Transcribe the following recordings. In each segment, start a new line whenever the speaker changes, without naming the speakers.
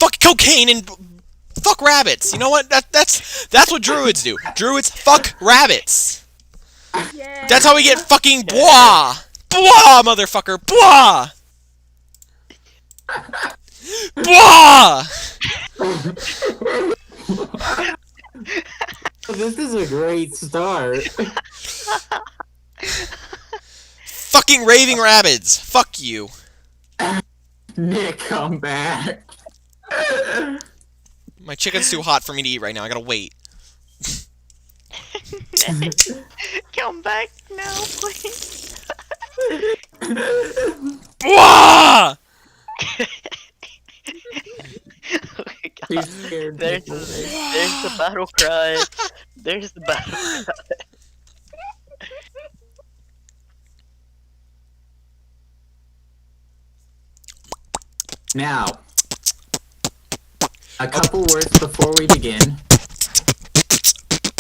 fuck cocaine and fuck rabbits. You know what? That's what druids do. Druids fuck rabbits.
Yeah.
That's how we get fucking blah. Blah, motherfucker. Blah. Blah.
This is a great start.
Fucking raving rabbits. Fuck you.
Nick, come back.
My chicken's too hot for me to eat right now. I gotta wait.
Come back now, please.
Blah.
Oh my God.
He's scared.
There's the battle cry. There's the battle cry.
Now, a couple words before we begin.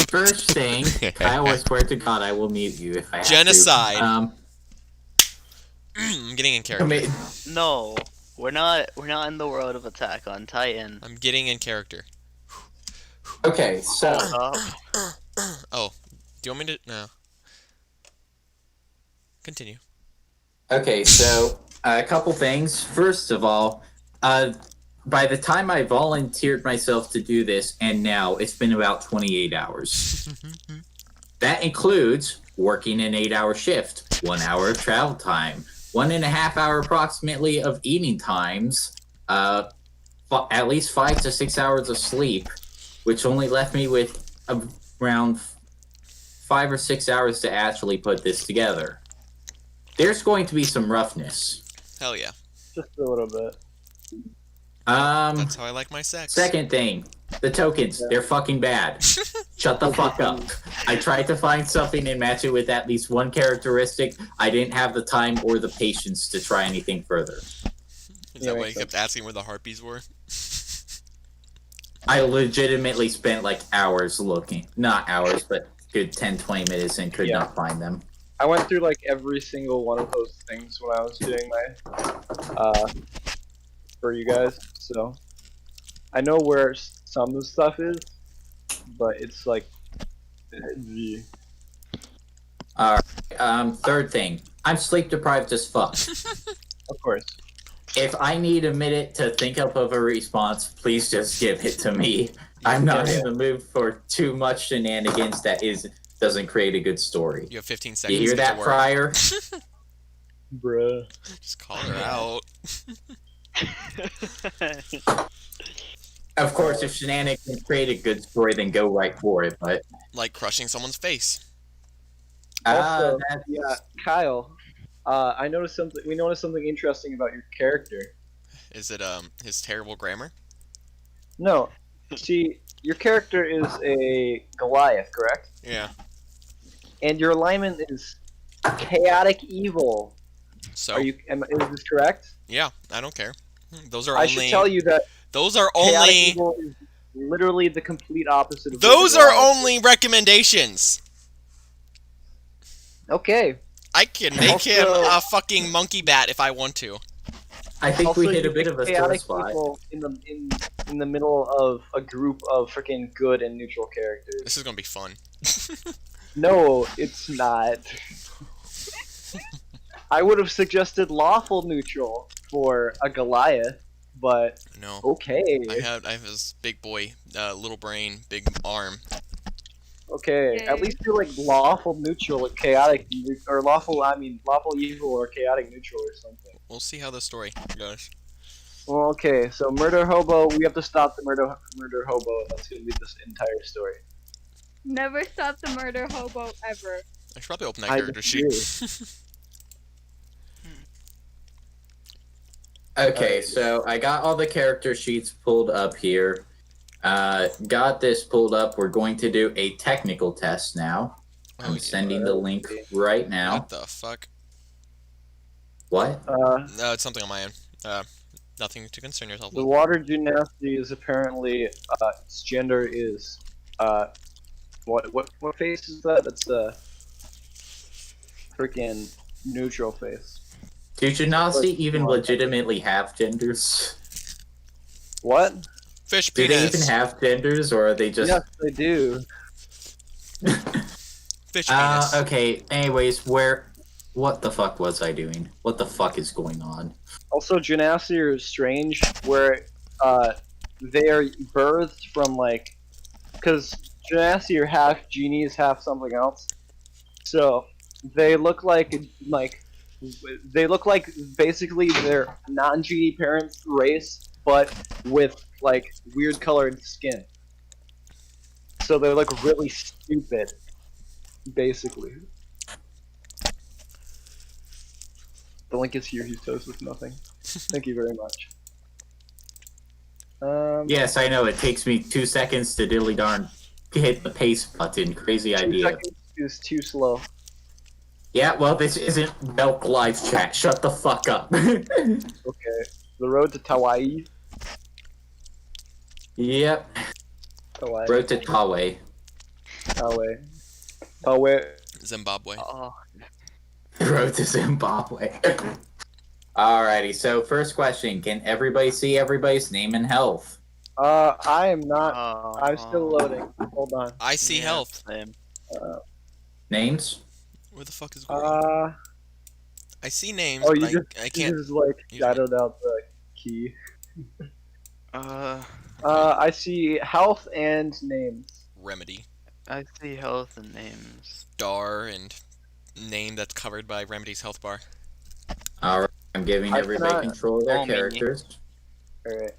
First thing, I always swear to God I will mute you if I have
Genocide.
to.
I'm getting in character.
Commi-
No, we're not in the world of Attack on Titan.
I'm getting in character.
okay, so
Oh, do you want me to? No. Continue.
a couple things. First of all, by the time I volunteered myself to do this, and now it's been about 28 hours. That includes working an 8-hour shift, 1 hour of travel time, 1.5 hour approximately of eating times, at least 5 to 6 hours of sleep, which only left me with around 5 or 6 hours to actually put this together. There's going to be some roughness.
Hell yeah.
Just a little bit.
That's how I like my sex.
Second thing, the tokens, they're fucking bad. Shut the fuck up. I tried to find something and match it with at least one characteristic. I didn't have the time or the patience to try anything further.
Is that why you kept asking where the harpies were?
I legitimately spent like hours looking. Not hours, but good 10-20 minutes and could not find them.
I went through like every single one of those things when I was doing my for you guys, so I know where some of the stuff is, but it's like
Third thing, I'm sleep deprived as fuck.
of course.
If I need a minute to think up of a response, please just give it to me. I'm not in the mood for too much shenanigans that doesn't create a good story.
You have 15 seconds.
You hear
to get
that,
to work.
Friar?
Bruh.
Just call her out.
Of course, if shenanigans create a good story, then go right for it, but...
Like crushing someone's face.
Also, yeah, Kyle, I noticed something. We noticed something interesting about your character.
Is it his terrible grammar?
No, see, your character is a Goliath, correct?
Yeah.
And your alignment is chaotic evil.
So.
Is this correct?
Yeah, I don't care. Those are
I
only.
should tell you that
Those are
chaotic
only.
evil is literally the complete opposite of.
Those
what
are
Goliath
only recommendations.
is. Okay.
I can make him a fucking monkey bat if I want to.
I think
Also,
we hit a
you
bit
pick
of a sore
chaotic
spot.
evil in the middle of a group of freaking good and neutral characters.
This is gonna be fun.
No, it's not. I would have suggested lawful neutral for a Goliath, but
No.
okay.
I have this big boy, little brain, big arm.
Okay,
Yay.
at least you're like lawful neutral or chaotic, or lawful evil or chaotic neutral or something.
We'll see how the story goes.
Well, okay, so murder hobo, we have to stop the murder hobo, and that's gonna be this entire story.
Never stop the murder hobo ever.
I should probably open that
I
character sheet.
Okay, so I got all the character sheets pulled up here. Got this pulled up. We're going to do a technical test now.
Oh,
I'm
yeah.
sending the link right now.
What the fuck?
What?
No, it's something on my end. Nothing to concern yourself
The
with.
water gymnasty is apparently, its gender is, what face is that? That's a freaking neutral face.
Do Genasi even legitimately have genders?
What?
Fish
Do they
penis.
even have genders, or are they just?
Yes, they do.
Fish penis.
Okay. Anyways, what the fuck was I doing? What the fuck is going on?
Also, Genasi is strange, where they are birthed from like, because Genasi are half genies, half something else. So they look like basically their non-genie parents' race, but with like weird colored skin. So they look really stupid, basically. The link is here. He's toast with nothing. Thank you very much.
Yes, I know. It takes me 2 seconds to diddly darn hit the paste button. Crazy
2
idea.
seconds is too slow.
Yeah, well, this isn't Milk Live Chat. Shut the fuck up.
Okay. The road to Hawaii.
Yep.
Hawaii.
Road to Tawe.
Hawaii. Hawaii.
Zimbabwe.
Oh,
Road to Zimbabwe. Alrighty, so first question. Can everybody see everybody's name and health?
I am not. I'm still loading. Hold on.
I see health.
Same.
Names?
Where the fuck is Gordon? I see names, but I
You
can't.
just like
use it.
shadowed out the key.
Uh,
I see health and names.
Remedy.
I see health and names.
Star and name that's covered by Remedy's health bar.
Alright, I'm giving
I
everybody
cannot-
control of their
Oh, me.
characters.
Alright.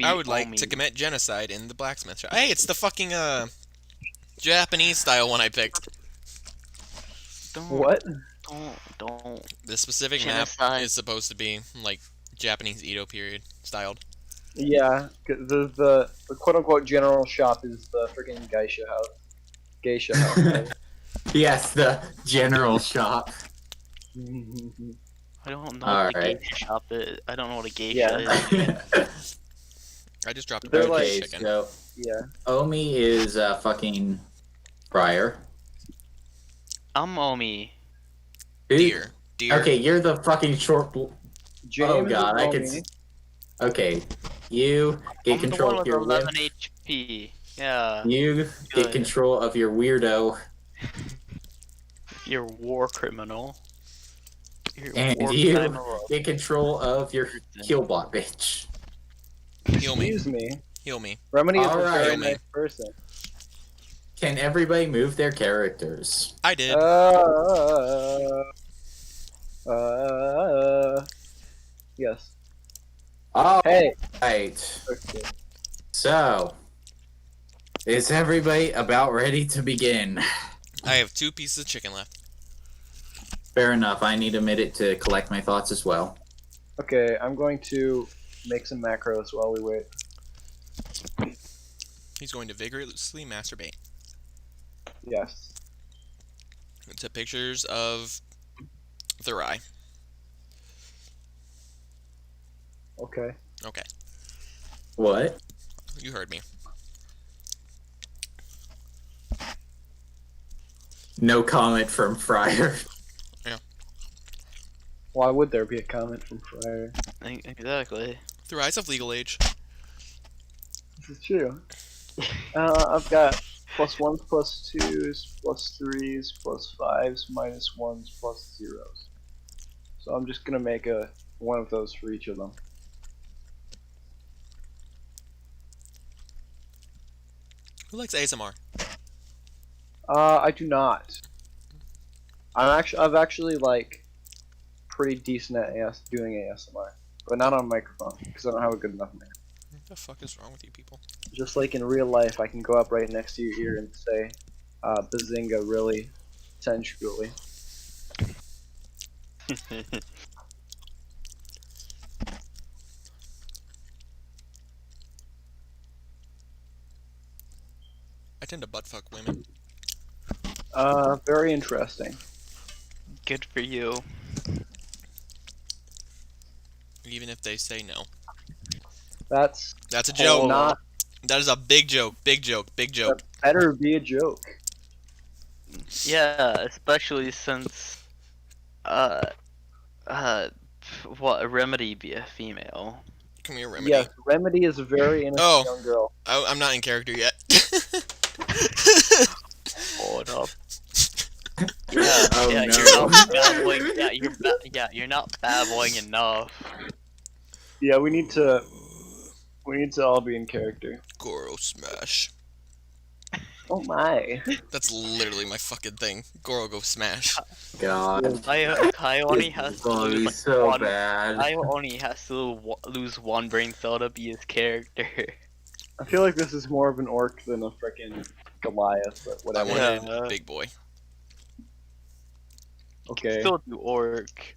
I would like
Omi.
to commit genocide in the blacksmith shop. Hey, it's the fucking Japanese style one I picked.
Don't,
What?
Don't.
The specific
Genocide.
map is supposed to be like Japanese Edo period styled.
Yeah, the quote unquote general shop is the freaking geisha house. Geisha house.
Yes, the general shop.
I don't know
All
what the
right.
geisha shop is. I don't know what a geisha
Yeah.
is.
I just dropped a
They're
bunch of
like-
Okay,
chicken.
so
Yeah.
Omi is fucking Friar.
I'm Omi.
Who-
Deer. Deer.
Okay, you're the fucking short.
James
Oh god, I
Romy.
could. Okay, you get
I'm the
control
one
of
with
your
11
wimp.
HP. Yeah.
You get
Good.
control of your weirdo,
You're war criminal. You're
and
war
you
criminal.
get control of your killbot bitch.
Heal me.
Excuse me.
Heal me.
Remedy is a
Alright.
very
Heal me.
nice person.
Can everybody move their characters?
I did.
Yes.
All
Hey.
right.
Okay.
So, is everybody about ready to begin?
I have 2 pieces of chicken left.
Fair enough. I need a minute to collect my thoughts as well.
Okay, I'm going to make some macros while we wait.
He's going to vigorously masturbate
Yes.
to pictures of Thurai.
Okay.
Okay,
What?
you heard me.
No comment from Friar.
Why would there be a comment from Fryer?
Exactly.
Thurai's of legal age.
This is true. I've got +1s, +2s, +3s, +5s, -1s, +0s. So I'm just gonna make one of those for each of them.
Who likes ASMR?
I do not. I've actually like pretty decent at doing ASMR, but not on microphone because I don't have a good enough mic.
What the fuck is wrong with you people?
Just like in real life, I can go up right next to your ear and say, "Bazinga!" really sensually.
I tend to buttfuck women.
Very interesting.
Good for you.
Even if they say no.
That's
That's a joke.
not.
That is a big joke. Big joke. Big joke.
Better be a joke.
Yeah, especially since, what, Remedy be a female.
Come here, Remedy.
Yes, Remedy is a very innocent
Oh.
young girl.
I'm not in character yet.
Hold up.
Oh,
yeah,
no.
you're not babbling. You're not babbling enough.
Yeah, we need to all be in character.
Goro smash.
Oh my.
That's literally my fucking thing. Goro go smash.
God.
Kai only has to
Oh,
lose
he's
like
so
one.
bad.
Kai only has to lose one brain cell to be his character.
I feel like this is more of an orc than a frickin' Goliath, but
I
whatever.
wanted
Yeah.
big boy.
Okay.
Still do orc.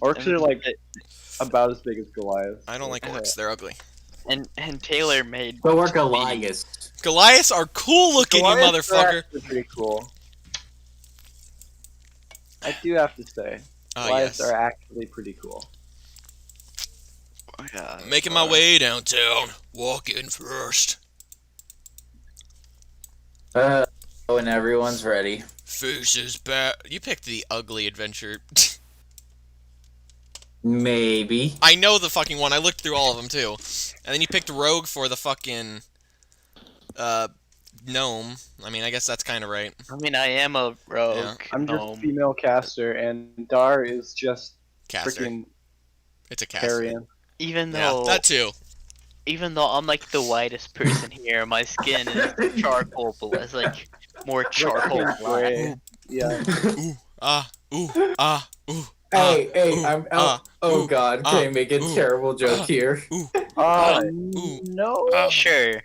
Orcs are like about as big as Goliath.
I don't like orcs. They're ugly.
And Taylor made.
But we're Goliath.
Goliaths are cool looking, you
Goliaths are
motherfucker.
actually pretty cool. I do have to say,
Ah,
Goliaths
yes.
are actually pretty cool.
Yeah,
Making my way downtown. Walk in first.
Oh, and everyone's ready.
Faces back. You picked the ugly adventure.
Maybe.
I know the fucking one. I looked through all of them too. And then you picked Rogue for the fucking gnome. I mean, I guess that's kind of right.
I mean, I am a rogue.
Yeah.
I'm just female caster, and Dar is just
Caster.
freaking
It's a caster.
carrion.
Even
Yeah,
though,
that too.
even though I'm like the whitest person here, my skin is charcoal blue. It's like more charcoal
Freaking
black.
gray. Yeah.
Ooh, ah, ooh, ah, ooh.
Hey,
ooh,
I'm.
ah,
Oh
ooh,
God! Can I make a
ooh,
terrible joke here?
Ooh, ooh,
No.
Sure.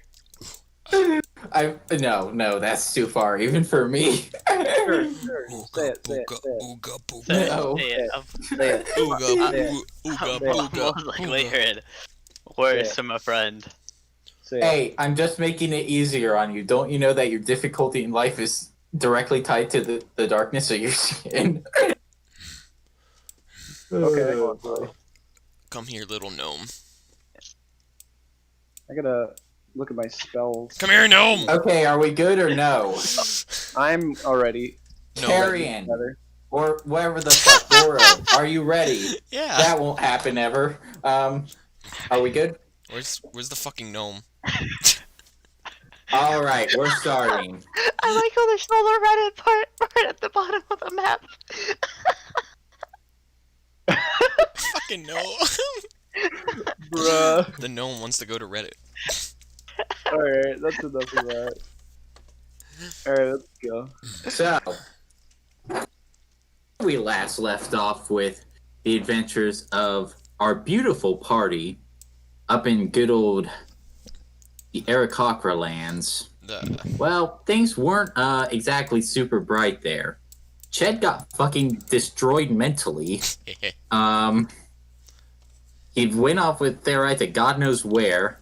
No, that's too far, even for me.
Sure.
ooga,
Say it.
booga,
Say it.
ooga, booga,
Say
No.
it.
Say it.
ooga,
Say it.
ooga,
Say it.
booga,
Most likely
ooga.
heard words from a friend.
Say it.
Hey, I'm just making it easier on you. Don't you know that your difficulty in life is directly tied to the darkness of your skin?
Okay.
Come here, little gnome.
I gotta look at my spells.
Come here, gnome.
Okay, are we good or no?
I'm already.
No.
Carrion,
Better.
or whatever the fuck, Goro. Are you ready?
Yeah.
That won't happen ever. Are we good?
Where's the fucking gnome?
All right, we're starting.
I like how there's no Reddit part right at the bottom of the map.
Fucking gnome.
Bruh.
The gnome wants to go to Reddit.
Alright, that's enough of that. Alright, let's go.
So, we last left off with the adventures of our beautiful party up in good old the Aarakocra lands. Well, things weren't exactly super bright there. Ched got fucking destroyed mentally. He went off with Therai to God knows where.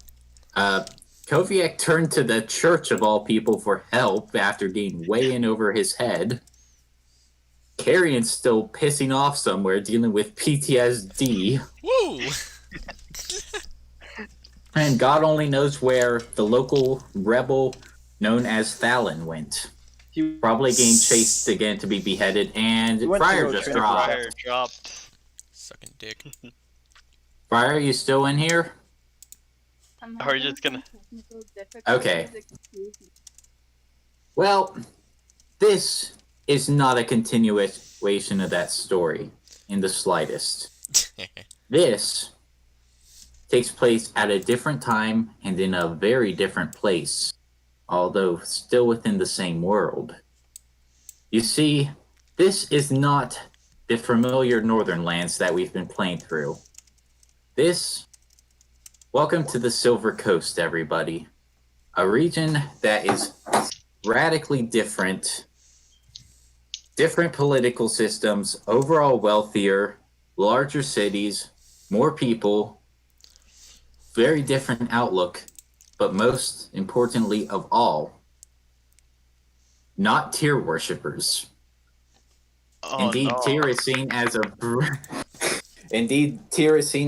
Koviak turned to the church of all people for help after getting way in over his head. Carrion's still pissing off somewhere, dealing with PTSD.
Woo!
And God only knows where the local rebel known as Thalen went.
He
Probably getting chased again to be beheaded, and
He went to
Friar
go
just
train
dropped.
Fire dropped.
Sucking dick.
Friar, you still in here?
I'm
Are you
having
just gonna-
some technical difficulties.
Okay.
Excuse me.
Well, this is not a continuation of that story in the slightest. This takes place at a different time and in a very different place, although still within the same world. You see, this is not the familiar northern lands that we've been playing through. Welcome to the Silver Coast, everybody. A region that is radically different political systems, overall wealthier, larger cities, more people, very different outlook, but most importantly of all, not tier worshippers.
Oh,
Indeed,
no.
Tyr is seen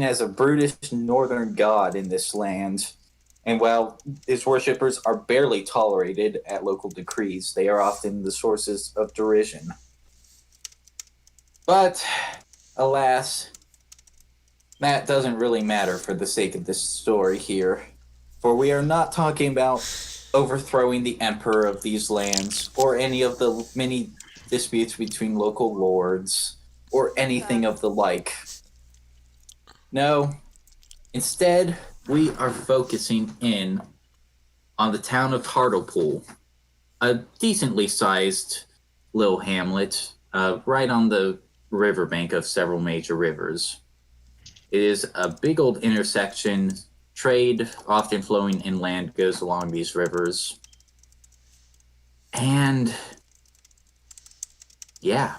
as a brutish northern god in this land. And while his worshippers are barely tolerated at local decrees, they are often the sources of derision. But, alas, that doesn't really matter for the sake of this story here. For we are not talking about overthrowing the emperor of these lands, or any of the many disputes between local lords, or anything of the like. No, instead, we are focusing in on the town of Hartlepool, a decently sized little hamlet right on the riverbank of several major rivers. It is a big old intersection. Trade, often flowing inland, goes along these rivers. And yeah.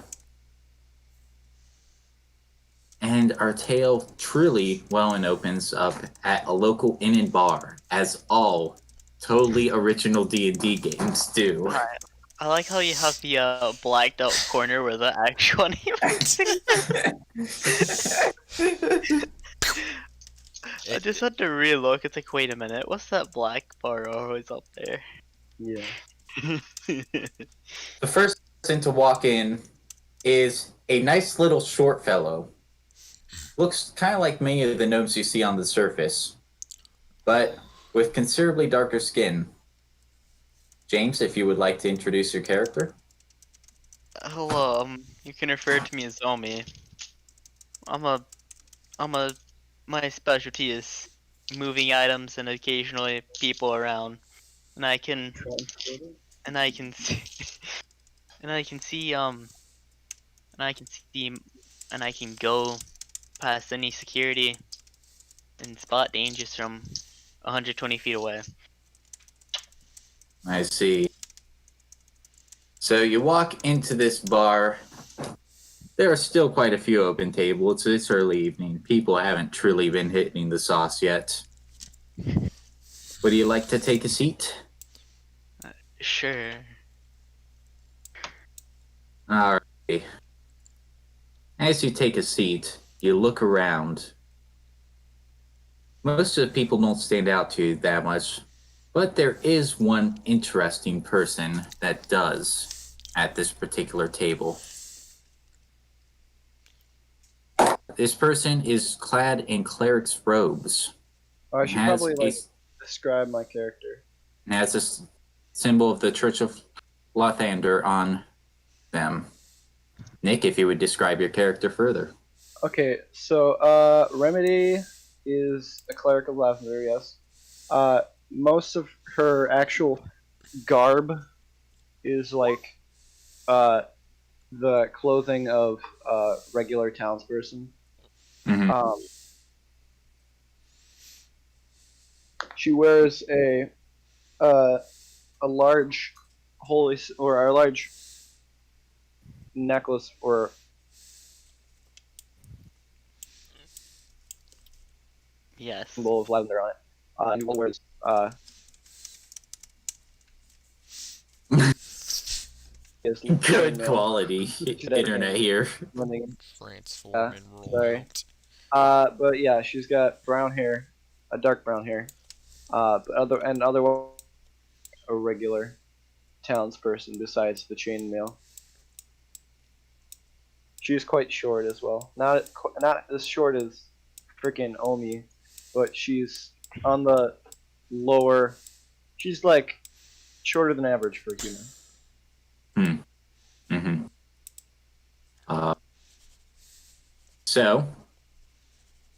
And our tale truly well and opens up at a local inn and bar, as all totally original D&D games do.
Alright. I like how you have the blacked out corner where the actual name is. I just had to re-look. It's like, wait a minute, what's that black bar always up there?
Yeah.
The first person to walk in is a nice little short fellow. Looks kind of like many of the gnomes you see on the surface, but with considerably darker skin. James, if you would like to introduce your character.
Hello, you can refer to me as Omi. My specialty is moving items and occasionally people around, and I can see, and I can see, and I can see, and I can go past any security and spot dangers from 120 feet away.
I see. So you walk into this bar. There are still quite a few open tables. It's early evening. People haven't truly been hitting the sauce yet. Would you like to take a seat?
Sure.
Alright. As you take a seat, you look around. Most of the people don't stand out to you that much, but there is one interesting person that does at this particular table. This person is clad in cleric's robes.
Oh, I should
Has
probably
a-
describe my character.
and has a symbol of the Church of Lothander on them. Nick, if you would describe your character further.
Okay, so Remedy is a cleric of Lavender, yes. Most of her actual garb is like the clothing of a regular townsperson.
Mhm.
She wears a large a large necklace or
Yes.
symbol of lavender on it. And one wears is
Good
chainmail
quality internet here.
running.
Transform and roll
sorry.
out.
But yeah, she's got brown hair, a dark brown hair. But otherwise a regular townsperson besides the chainmail. She's quite short as well. Not as short as freaking Omi, but she's on the lower. She's like shorter than average for a human.
Mm-hmm. So,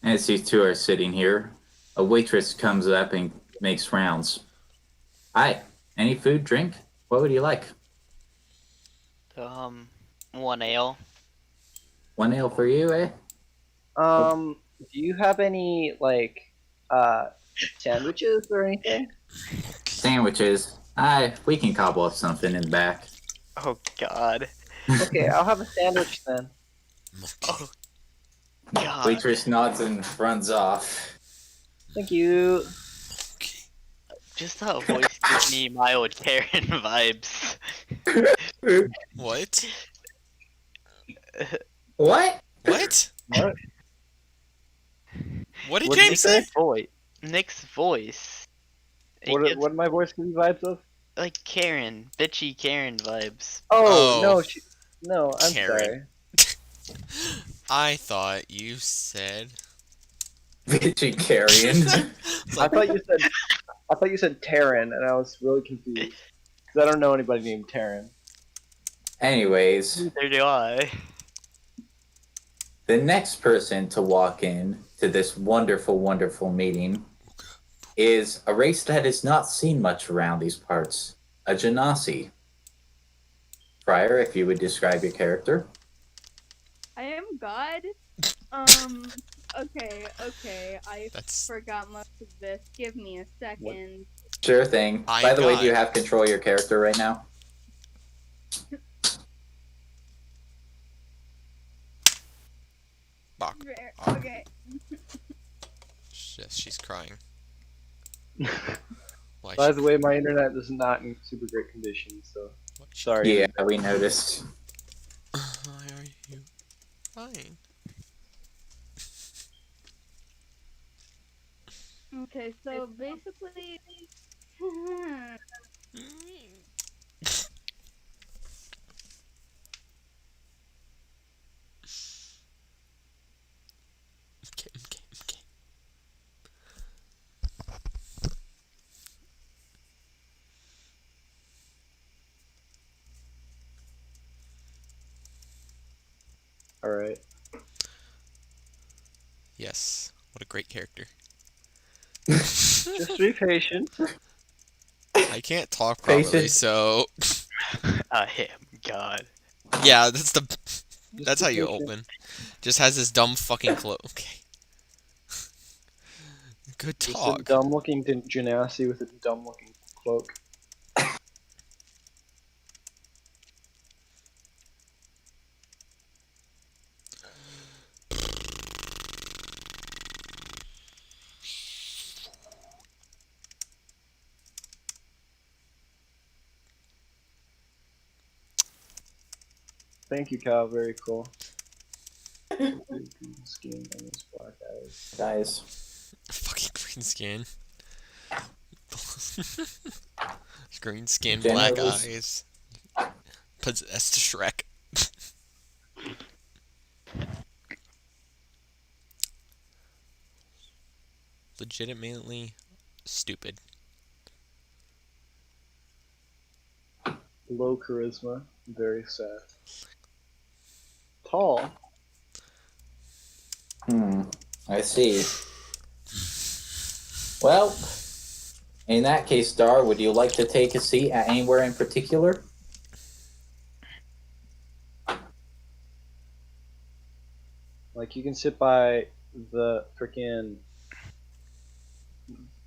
as these two are sitting here, a waitress comes up and makes rounds. Hi, any food, drink? What would you like?
One ale.
One ale for you, eh?
Do you have any like sandwiches or anything?
Sandwiches. We can cobble up something in the back.
Oh God.
Okay, I'll have a sandwich then.
Oh God.
Waitress nods and runs off.
Thank you.
Just that voice gives me mild Karen vibes.
What?
What?
What?
What?
What did
What did
James
you
say?
say?
Nick's voice. It
What
gives,
did my voice give you vibes of?
like Karen, bitchy Karen vibes.
Oh,
Oh.
no, I'm
Karen.
sorry.
I thought you said
Vegetarian.
It's
I
like,
thought you said Terran, and I was really confused because I don't know anybody named Terran.
Anyways,
Neither do I.
the next person to walk in to this wonderful, wonderful meeting is a race that is not seen much around these parts. A Genasi. Friar, if you would describe your character.
I am God. Okay, okay. I
that's
forgot most of this. Give me a second.
Sure thing.
I
By
am
the way, do you
God.
have control of your character right now?
Bach.
Okay.
Yes, she's crying. Why
By
she?
the way, my internet is not in super great condition, so
Why she?
sorry.
Yeah, we noticed.
Why are you crying?
Okay, so basically.
Okay, okay, okay.
All right.
Yes. What a great character.
Just be patient.
I can't talk properly,
Patient.
so
I am God.
yeah,
Just
that's
be
how you
patient.
open. Just has this dumb fucking cloak. Okay. Good
Just a
talk.
dumb-looking Genasi with a dumb-looking cloak. Thank you, Kyle. Very cool. Skin and this black eyes.
Guys.
Fucking green skin. Green skin, black
Generally,
eyes. Possessed Shrek. Legitimately stupid.
Low charisma. Very sad. Tall.
I see. Well, in that case, Dar, would you like to take a seat at anywhere in particular?
Like you can sit by the freaking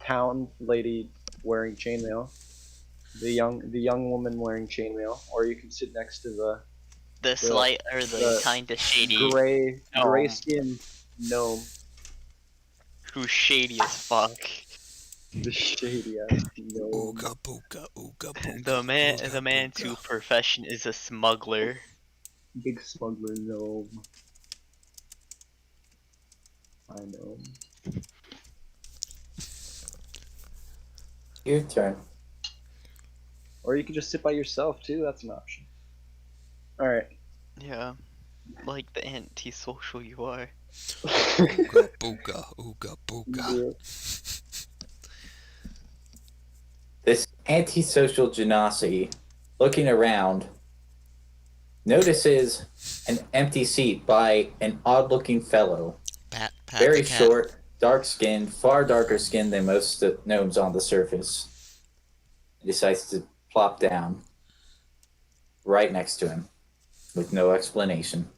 town lady wearing chainmail, the young woman wearing chainmail, or you can sit next to
The slight or the
the
kinda shady
gray
gnome
skinned gnome,
who's shady as fuck.
the shady ass gnome.
Ooga booga ooga booga.
The man's whose profession is a smuggler.
Big smuggler gnome. I know.
Your turn.
Or you could just sit by yourself too. That's an option. All right.
Yeah. Like the antisocial you are.
Ooga booga ooga booga.
Yeah.
This antisocial Genasi, looking around, notices an empty seat by an odd-looking fellow.
Pat
Very
the cat.
short, dark-skinned, far darker skinned than most gnomes on the surface. He decides to plop down right next to him with no explanation.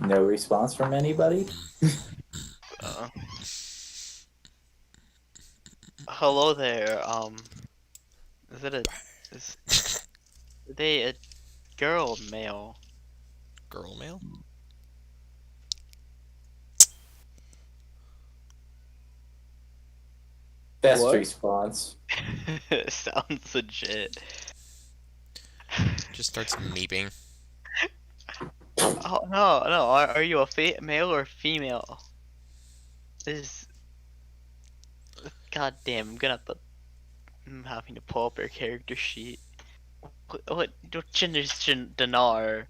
No response from anybody?
Uh, hello there. Is it a is are they a girl, male?
Girl male?
Best
What?
response.
Sounds legit.
Just starts meeping.
Oh no. Are you a male or female? This. God damn. I'm having to pull up your character sheet. What dinar?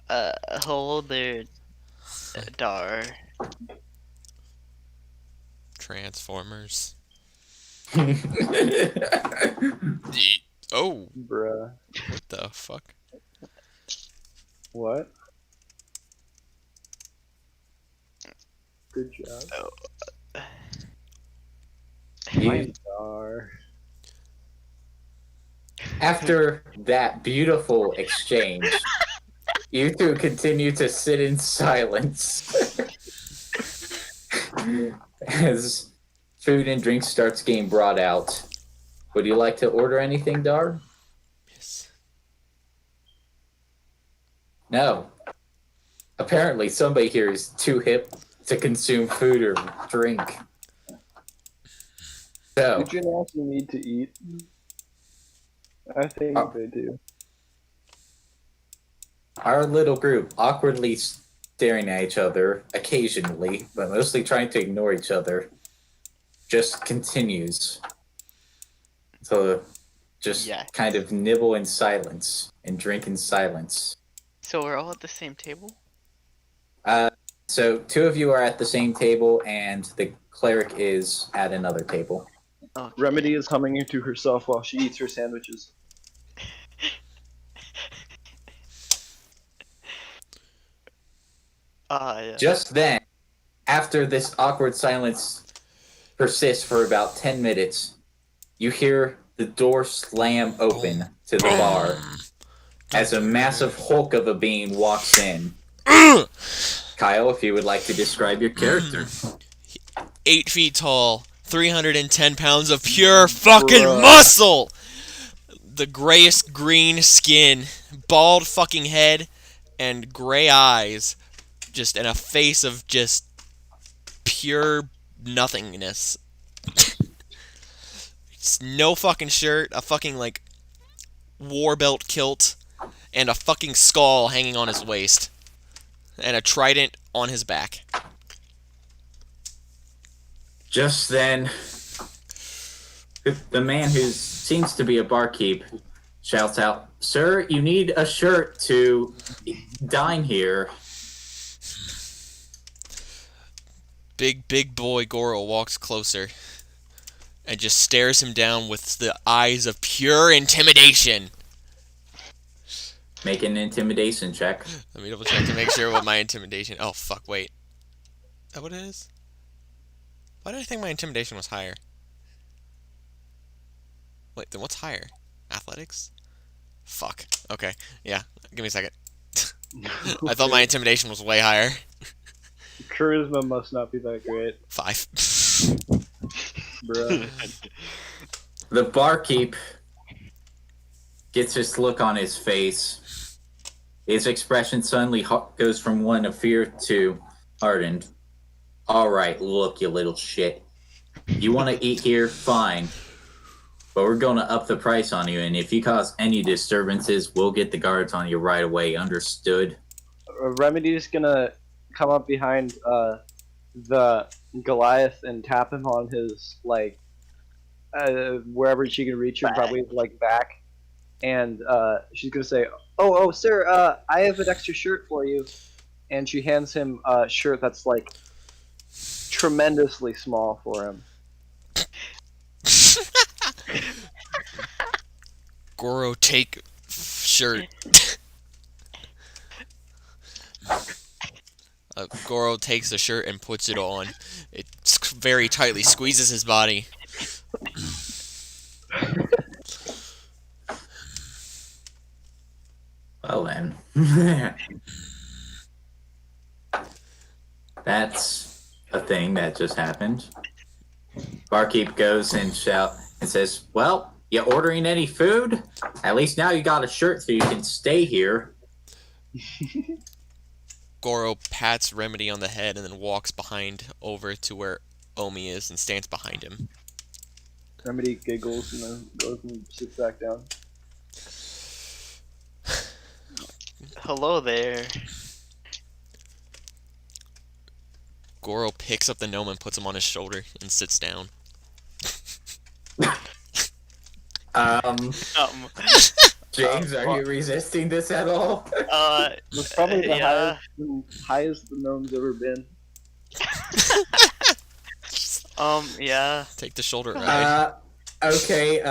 Hello there, Dar.
Transformers.
Yeet.
Oh,
Bruh.
what the fuck?
What? Good job.
You,
Are.
after that beautiful exchange, you two continue to sit in silence as food and drink starts getting brought out. Would you like to order anything, Dar?
Yes.
No. Apparently, somebody here is too hip to consume food or drink. So,
Did you actually need to eat? I think they do.
our little group, awkwardly staring at each other occasionally, but mostly trying to ignore each other, just continues to just
Yes.
kind of nibble in silence and drink in silence.
So we're all at the same table?
So, two of you are at the same table, and the cleric is at another table.
Okay.
Remedy is humming into herself while she eats her sandwiches.
Yeah.
Just then, after this awkward silence persists for about 10 minutes, you hear the door slam open to the bar as a massive hulk of a being walks in. Kyle, if you would like to describe your character.
8 feet tall, 310 pounds of pure fucking
Bruh.
muscle! The grayest green skin, bald fucking head, and gray eyes. Just in a face of just pure nothingness. It's no fucking shirt, a fucking, like, war belt kilt, and a fucking skull hanging on his waist. And a trident on his back.
Just then, the man who seems to be a barkeep shouts out, "Sir, you need a shirt to dine here."
Big boy Goro walks closer and just stares him down with the eyes of pure intimidation.
Make an intimidation check.
Let me double check to make sure what my intimidation... Oh, fuck, wait. Is that what it is? Why did I think my intimidation was higher? Wait, then what's higher? Athletics? Fuck. Okay, yeah. Give me a second. I thought my intimidation was way higher.
Charisma must not be that great,
5.
bruh.
The barkeep gets this look on his face. His expression suddenly goes from one of fear to hardened. "All right, look, you little shit. You want to eat here? Fine. But we're going to up the price on you, and if you cause any disturbances, we'll get the guards on you right away. Understood?"
Remedy's gonna come up behind the Goliath and tap him on his, like, wherever she can reach him,
Back.
probably like back. And she's gonna say, "Oh, sir, I have an extra shirt for you." And she hands him a shirt that's like tremendously small for him.
Goro, take shirt. Goro takes the shirt and puts it on. It very tightly squeezes his body.
Well then. That's a thing that just happened. Barkeep goes and says, "Well, you ordering any food? At least now you got a shirt so you can stay here."
Goro pats Remedy on the head and then walks behind over to where Omi is and stands behind him.
Remedy giggles and then goes and sits back down.
Hello there.
Goro picks up the gnome and puts him on his shoulder and sits down.
Um,
Um,
James, are you resisting this at all?
It's probably the
yeah.
highest the gnome's ever been.
Yeah.
Take the shoulder ride.
Okay,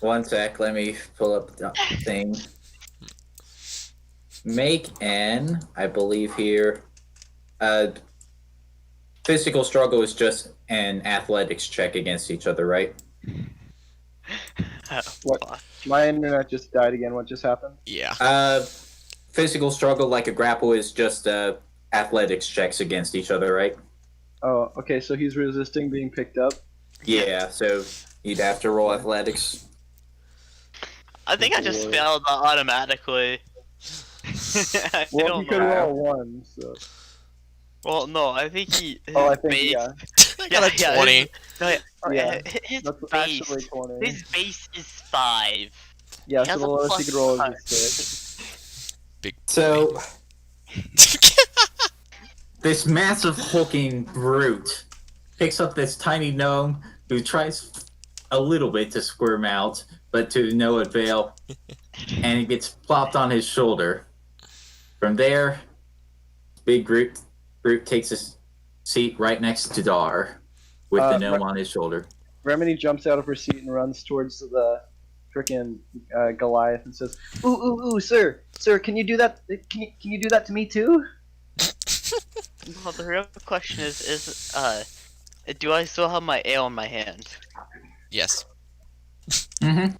one sec, let me pull up the thing. Make an, I believe here, physical struggle is just an athletics check against each other, right?
Oh,
What?
fuck.
My internet just died again. What just happened?
Yeah.
Physical struggle like a grapple is just athletics checks against each other, right?
Oh, okay. So he's resisting being picked up.
Yeah, so you'd have to roll athletics.
I think I just failed automatically. I
Well,
don't
he could
know.
roll a 1. So.
Well, no, I think he. His
Oh, I think
base,
yeah.
I got a 20.
No,
Yeah,
his
That's
base.
actually 20.
His base is 5.
Yeah,
he
so
has
the
a
lowest he could roll
+5.
is a 6.
Big boy.
So this massive hulking brute picks up this tiny gnome who tries a little bit to squirm out, but to no avail, and it gets plopped on his shoulder. From there, big brute takes a seat right next to Dar, with the gnome on his shoulder.
Remini jumps out of her seat and runs towards the frickin' Goliath and says, "Ooh, sir, can you do that? Can you do that to me too?"
Well, the real question is do I still have my ale in my hand?
Yes.
Mm-hmm.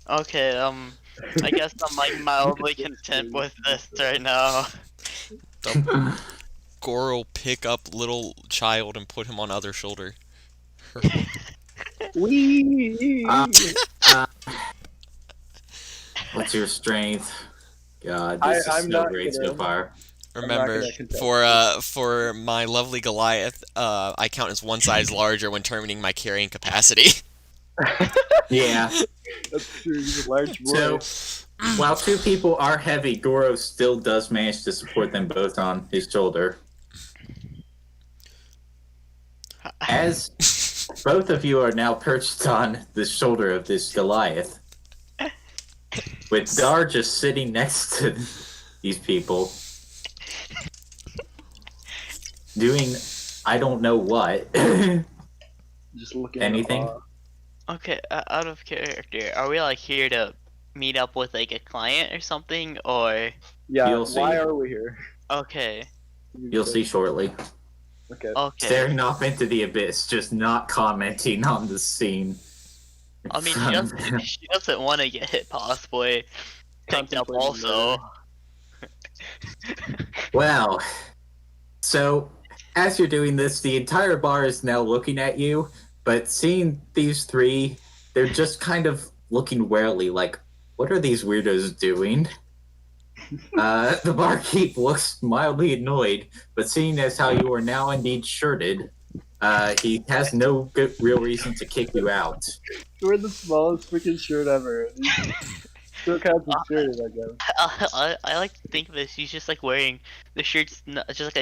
Okay, I guess I'm like mildly content with this right now.
Goro will pick up little child and put him on other shoulder.
Wee.
What's your strength? God, this
I'm
is no
not
great so
gonna-
far.
Remember,
gonna contest
for my lovely Goliath, I count as one size larger when determining my carrying capacity.
Yeah.
That's true. He's a large boy.
So, while two people are heavy, Goro still does manage to support them both on his shoulder. As both of you are now perched on the shoulder of this Goliath, with Dar just sitting next to these people, doing I don't know what.
Just looking.
Anything?
Okay, out of character, are we like here to meet up with like a client or something, or?
Yeah.
You'll see.
Why are we here?
Okay.
You'll see shortly.
Okay.
Okay.
Staring off into the abyss, just not commenting on the scene.
I mean, she doesn't want to get possibly picked up
Contemplating
also.
Well, so as you're doing this, the entire bar is now looking at you, but seeing these three, they're just kind of looking warily, like, what are these weirdos doing? The barkeep looks mildly annoyed, but seeing as how you are now indeed shirted, he has no good real reason to kick you out.
We're the smallest freaking shirt ever. Still counts as shirted, I guess.
I like to think of this. He's just like wearing the shirt's just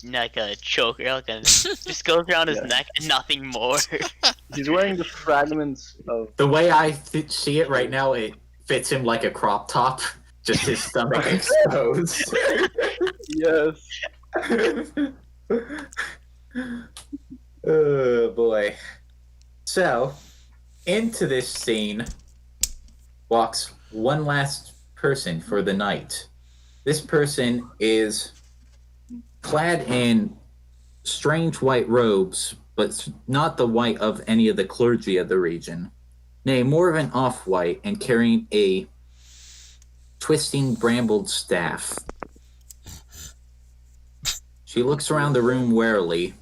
like a choker, like a just goes around his
Yeah.
neck and nothing more.
He's wearing the fragments of.
The way I see it right now, it fits him like a crop top, just his stomach exposed.
Yes.
Oh boy. So, into this scene walks one last person for the night. This person is clad in strange white robes, but not the white of any of the clergy of the region. Nay, more of an off-white, and carrying a twisting brambled staff. She looks around the room warily,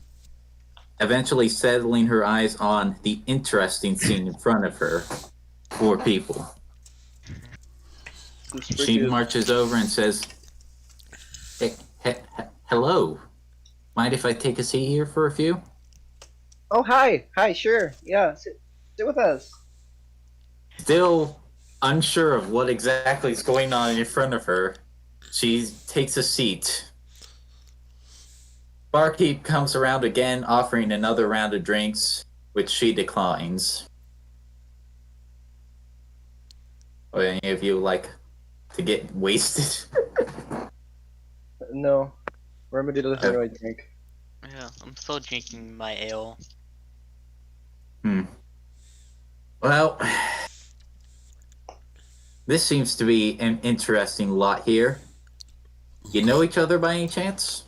eventually settling her eyes on the interesting scene in front of her. 4 people.
This
She
freaking-
marches over and says, hello. Mind if I take a seat here for a few?
Oh, hi. Hi, sure. Yeah, sit with us.
Still unsure of what exactly is going on in front of her, she takes a seat. Barkeep comes around again, offering another round of drinks, which she declines. Or any of you like to get wasted?
No, Remedy doesn't really drink.
Yeah, I'm still drinking my ale.
Well, this seems to be an interesting lot here. You know each other by any chance?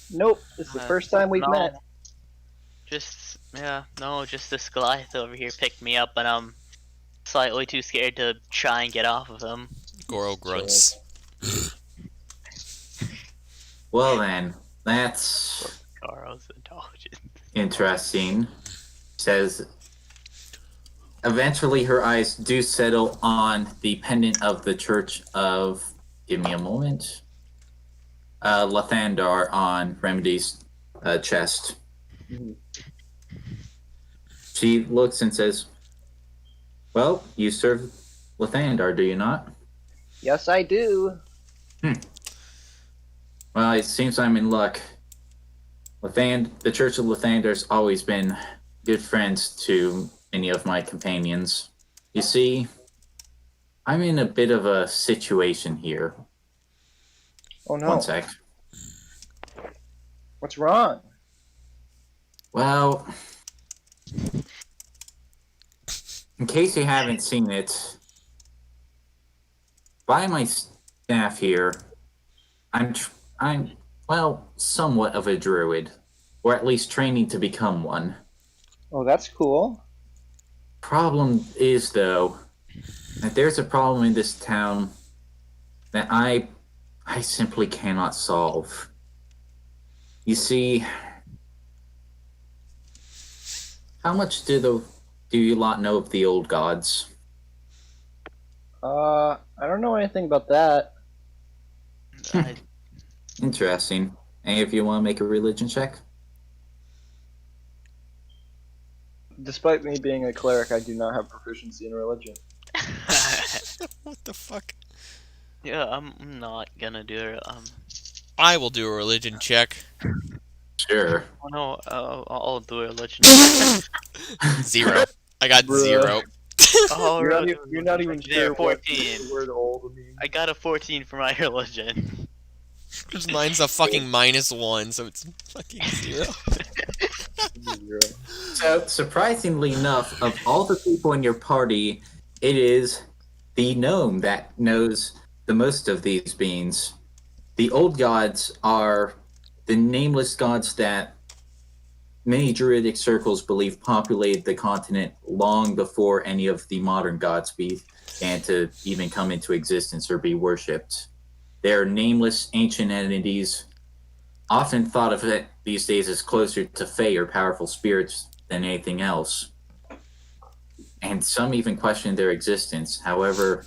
Nope, it's the first time we've
no.
met.
Just this Goliath over here picked me up, and I'm slightly too scared to try and get off of him.
Goro grunts.
Well then, that's
Goro's intelligent.
interesting. Says eventually her eyes do settle on the pendant of the Church of, give me a moment, Lathandar on Remedy's chest.
Mhm.
She looks and says, well, you serve Lathandar, do you not?
Yes, I do.
Well, it seems I'm in luck. The Church of Lathandar's always been good friends to many of my companions. You see, I'm in a bit of a situation here.
Oh no.
One sec.
What's wrong?
Well, in case you haven't seen it, by my staff here, I'm well, somewhat of a druid, or at least training to become one.
Oh, that's cool.
Problem is, though, that there's a problem in this town that I simply cannot solve. You see, how much do you lot know of the old gods?
I don't know anything about that.
Interesting. Any of you want to make a religion check?
Despite me being a cleric, I do not have proficiency in religion.
What the fuck?
Yeah, I'm not gonna do it.
I will do a religion check.
Sure.
Oh no, I'll do a religion.
0. I got
Bruh.
0.
Oh,
You're not even
There,
sure what
14.
the word old means.
I got a 14 for my religion.
Because mine's a fucking -1, so it's fucking 0.
So, surprisingly enough, of all the people in your party, it is the gnome that knows the most of these beings. The old gods are the nameless gods that many druidic circles believe populated the continent long before any of the modern gods began to even come into existence or be worshipped. They're nameless ancient entities, often thought of it these days as closer to fae or powerful spirits than anything else. And some even question their existence. However,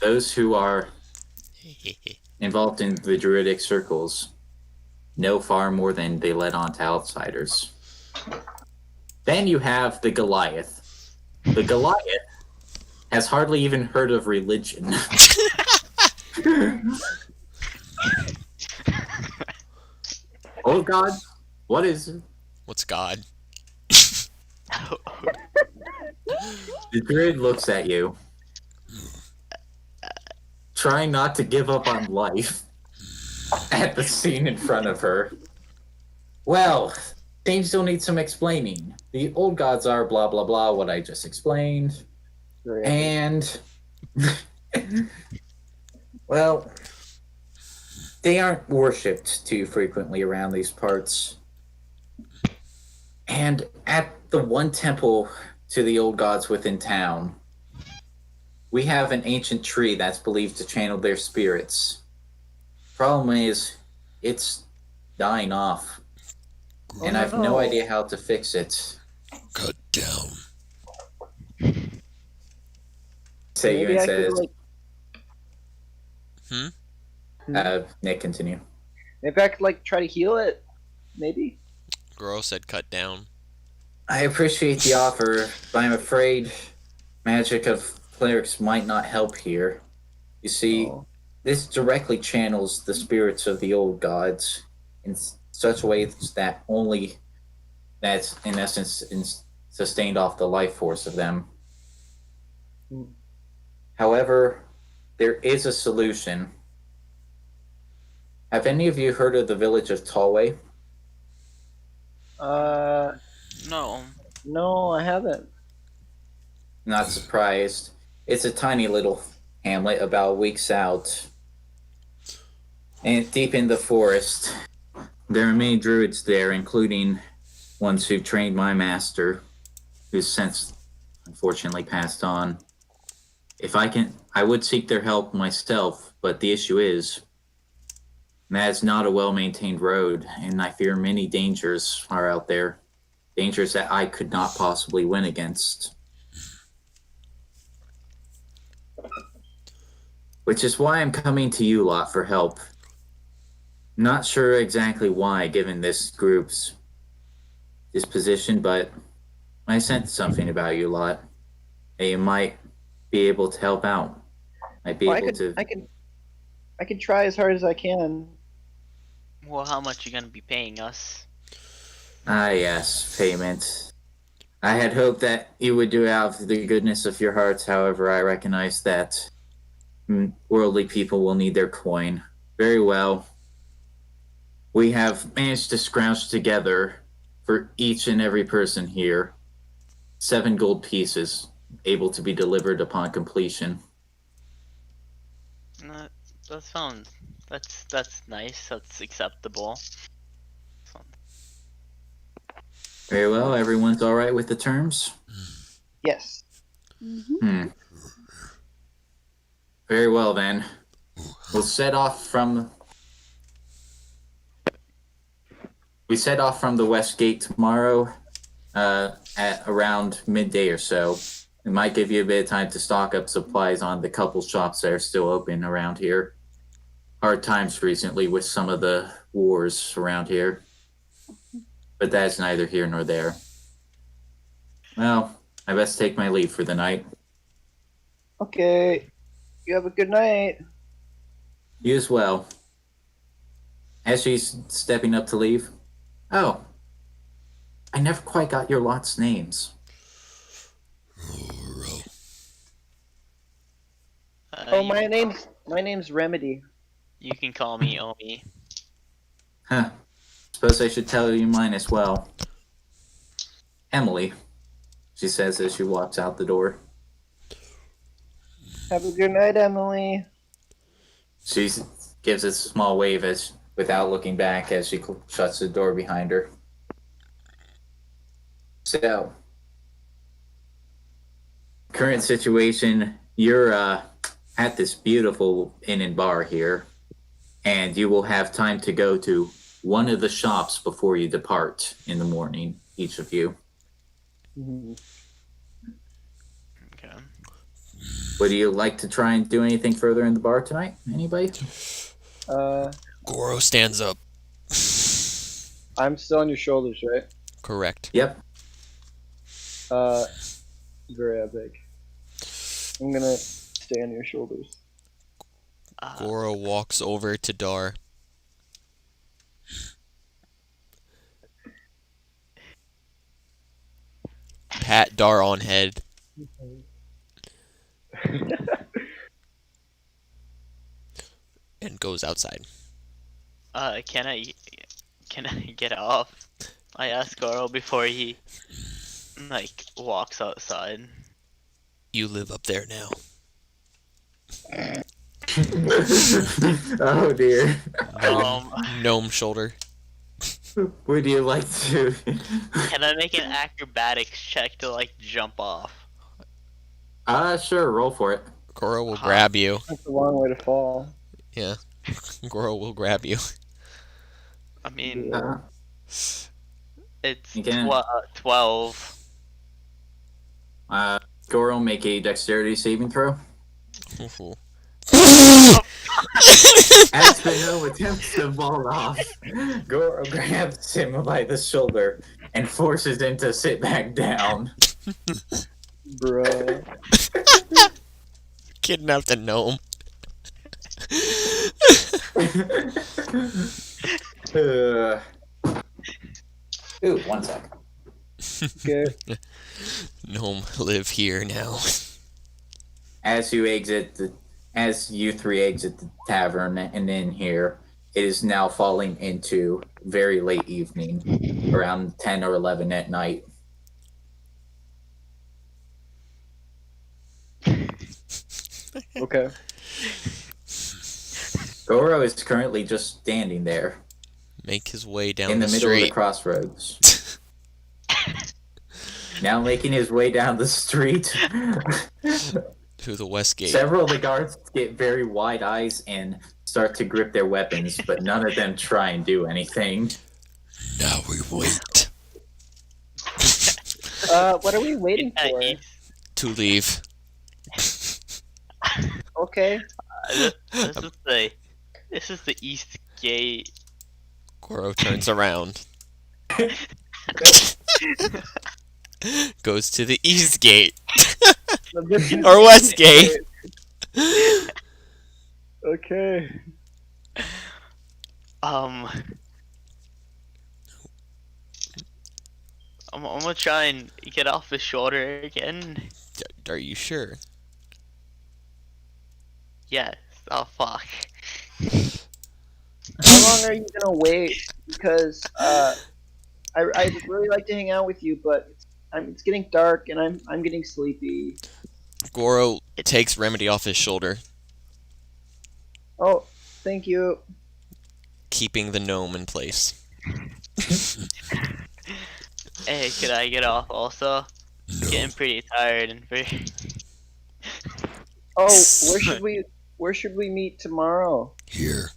those who are involved in the druidic circles know far more than they let on to outsiders. Then you have the Goliath. The Goliath has hardly even heard of religion. Oh God, what is it?
What's God?
The druid looks at you, trying not to give up on life at the scene in front of her. Well, things still need some explaining. The old gods are blah blah blah, what I just explained. And well, they aren't worshipped too frequently around these parts. And at the one temple to the old gods within town, we have an ancient tree that's believed to channel their spirits. Problem is, it's dying off. And I have no idea how to fix it.
Cut down.
Sayun says, Nick, continue.
Maybe I could try to heal it. Maybe.
Goro said cut down.
I appreciate the offer, but I'm afraid magic of clerics might not help here. You see, this directly channels the spirits of the old gods in such ways that's in essence sustained off the life force of them. However, there is a solution. Have any of you heard of the village of Tallway?
No.
No, I haven't.
Not surprised. It's a tiny little hamlet about weeks out. And deep in the forest. There are many druids there, including ones who trained my master, who's since unfortunately passed on. If I can, I would seek their help myself, but the issue is that it's not a well-maintained road, and I fear many dangers are out there. Dangers that I could not possibly win against. Which is why I'm coming to you lot for help. Not sure exactly why, given this group's disposition, but I sensed something about you lot. That you might be able to help out. Might be
Well,
able to.
I can try as hard as I can.
Well, how much you gonna be paying us?
Ah, yes, payment. I had hoped that you would do it out of the goodness of your hearts. However, I recognize that worldly people will need their coin. Very well. We have managed to scrounge together for each and every person here 7 gold pieces, able to be delivered upon completion.
That sounds. That's nice. That's acceptable.
Very well. Everyone's all right with the terms?
Yes.
Hmm. Very well, then. We'll set off from... We set off from the west gate tomorrow at around midday or so. It might give you a bit of time to stock up supplies on the couple shops that are still open around here. Hard times recently with some of the wars around here. But that's neither here nor there. Well, I best take my leave for the night.
Okay. You have a good night.
You as well. As she's stepping up to leave. Oh, I never quite got your lot's names.
Oh, my name's Remedy.
You can call me Omi.
Huh. Suppose I should tell you mine as well. Emily, she says as she walks out the door.
Have a good night, Emily.
She gives a small wave as, without looking back as she shuts the door behind her. So, current situation, you're at this beautiful inn and bar here, and you will have time to go to one of the shops before you depart in the morning, each of you.
Okay.
Would you like to try and do anything further in the bar tonight? Anybody?
Goro stands up.
I'm still on your shoulders, right?
Correct.
Yep.
Very epic. I'm gonna stay on your shoulders.
Goro walks over to Dar. Pat Dar on head. And goes outside.
Can I get off? I asked Goro before he walks outside.
You live up there now.
Oh dear.
Gnome shoulder.
Would you like to?
Can I make an acrobatics check to jump off?
Sure, roll for it.
Goro will grab you.
That's a long way to fall.
Yeah. Goro will grab you.
I mean, it's
You can.
12.
Goro, make a dexterity saving throw. As Fino attempts to fall off, Goro grabs him by the shoulder and forces him to sit back down.
Bro.
Kidnapped a gnome.
Ooh, 1 sec.
Okay.
Gnome live here now.
as you three exit the tavern and in here, it is now falling into very late evening, around 10 or 11 at night.
Okay.
Goro is currently just standing there
Make his way down
in
the
the middle of the
street.
crossroads. Now making his way down the street.
To the west gate.
Several of the guards get very wide eyes and start to grip their weapons, but none of them try and do anything.
Now we wait.
What are we waiting for?
To leave.
Okay.
This is the east gate.
Goro turns around. Goes to the east gate. Or west gate.
Okay.
I'm gonna try and get off his shoulder again.
Are you sure?
Yes. Oh fuck.
How long are you gonna wait? Because I'd really like to hang out with you, but it's getting dark and I'm getting sleepy.
Goro takes Remedy off his shoulder,
Oh, thank you.
keeping the gnome in place.
Hey, could I get off also?
No.
Getting pretty tired and very.
Oh, where should we meet tomorrow?
Here.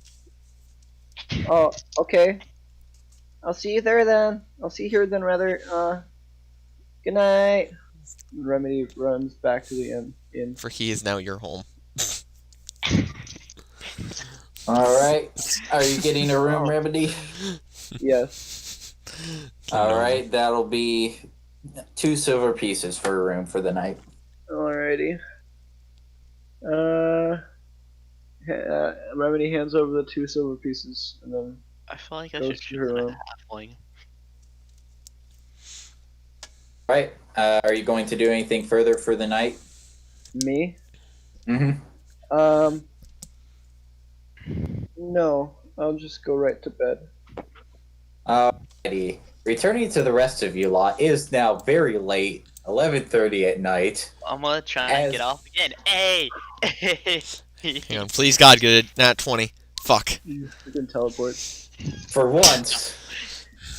Oh, okay. I'll see you there then. I'll see you here then, rather. Good night.
Remedy runs back to the inn.
For he is now your home.
Alright. Are you getting a room, Remedy?
Yes.
Alright, that'll be 2 silver pieces for a room for the night.
Alrighty. Remedy hands over the 2 silver pieces and then
I feel like I
goes
should
to
choose
her
a
room.
halfling.
Right. Are you going to do anything further for the night?
Me?
Mm-hmm.
No. I'll just go right to bed.
Alrighty. Returning to the rest of you lot, it is now very late, 11:30 at night.
I'm gonna try and get off again. Hey!
Hang on, please God, get a nat 20. Fuck.
You can teleport.
For once,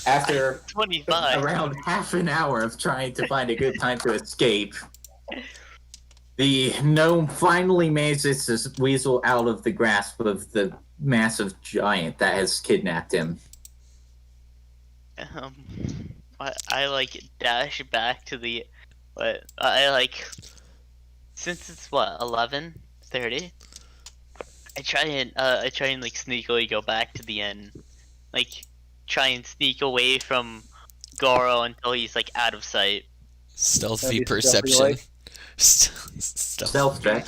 after
25.
around half an hour of trying to find a good time to escape, the gnome finally manages to weasel out of the grasp of the massive giant that has kidnapped him.
I like dash back to the. What? I like. Since it's what 11:30. I try and like sneakily go back to the end, like try and sneak away from Goro until he's like out of sight.
Stealthy
That'd be
perception.
stealthy-like.
Stealth check.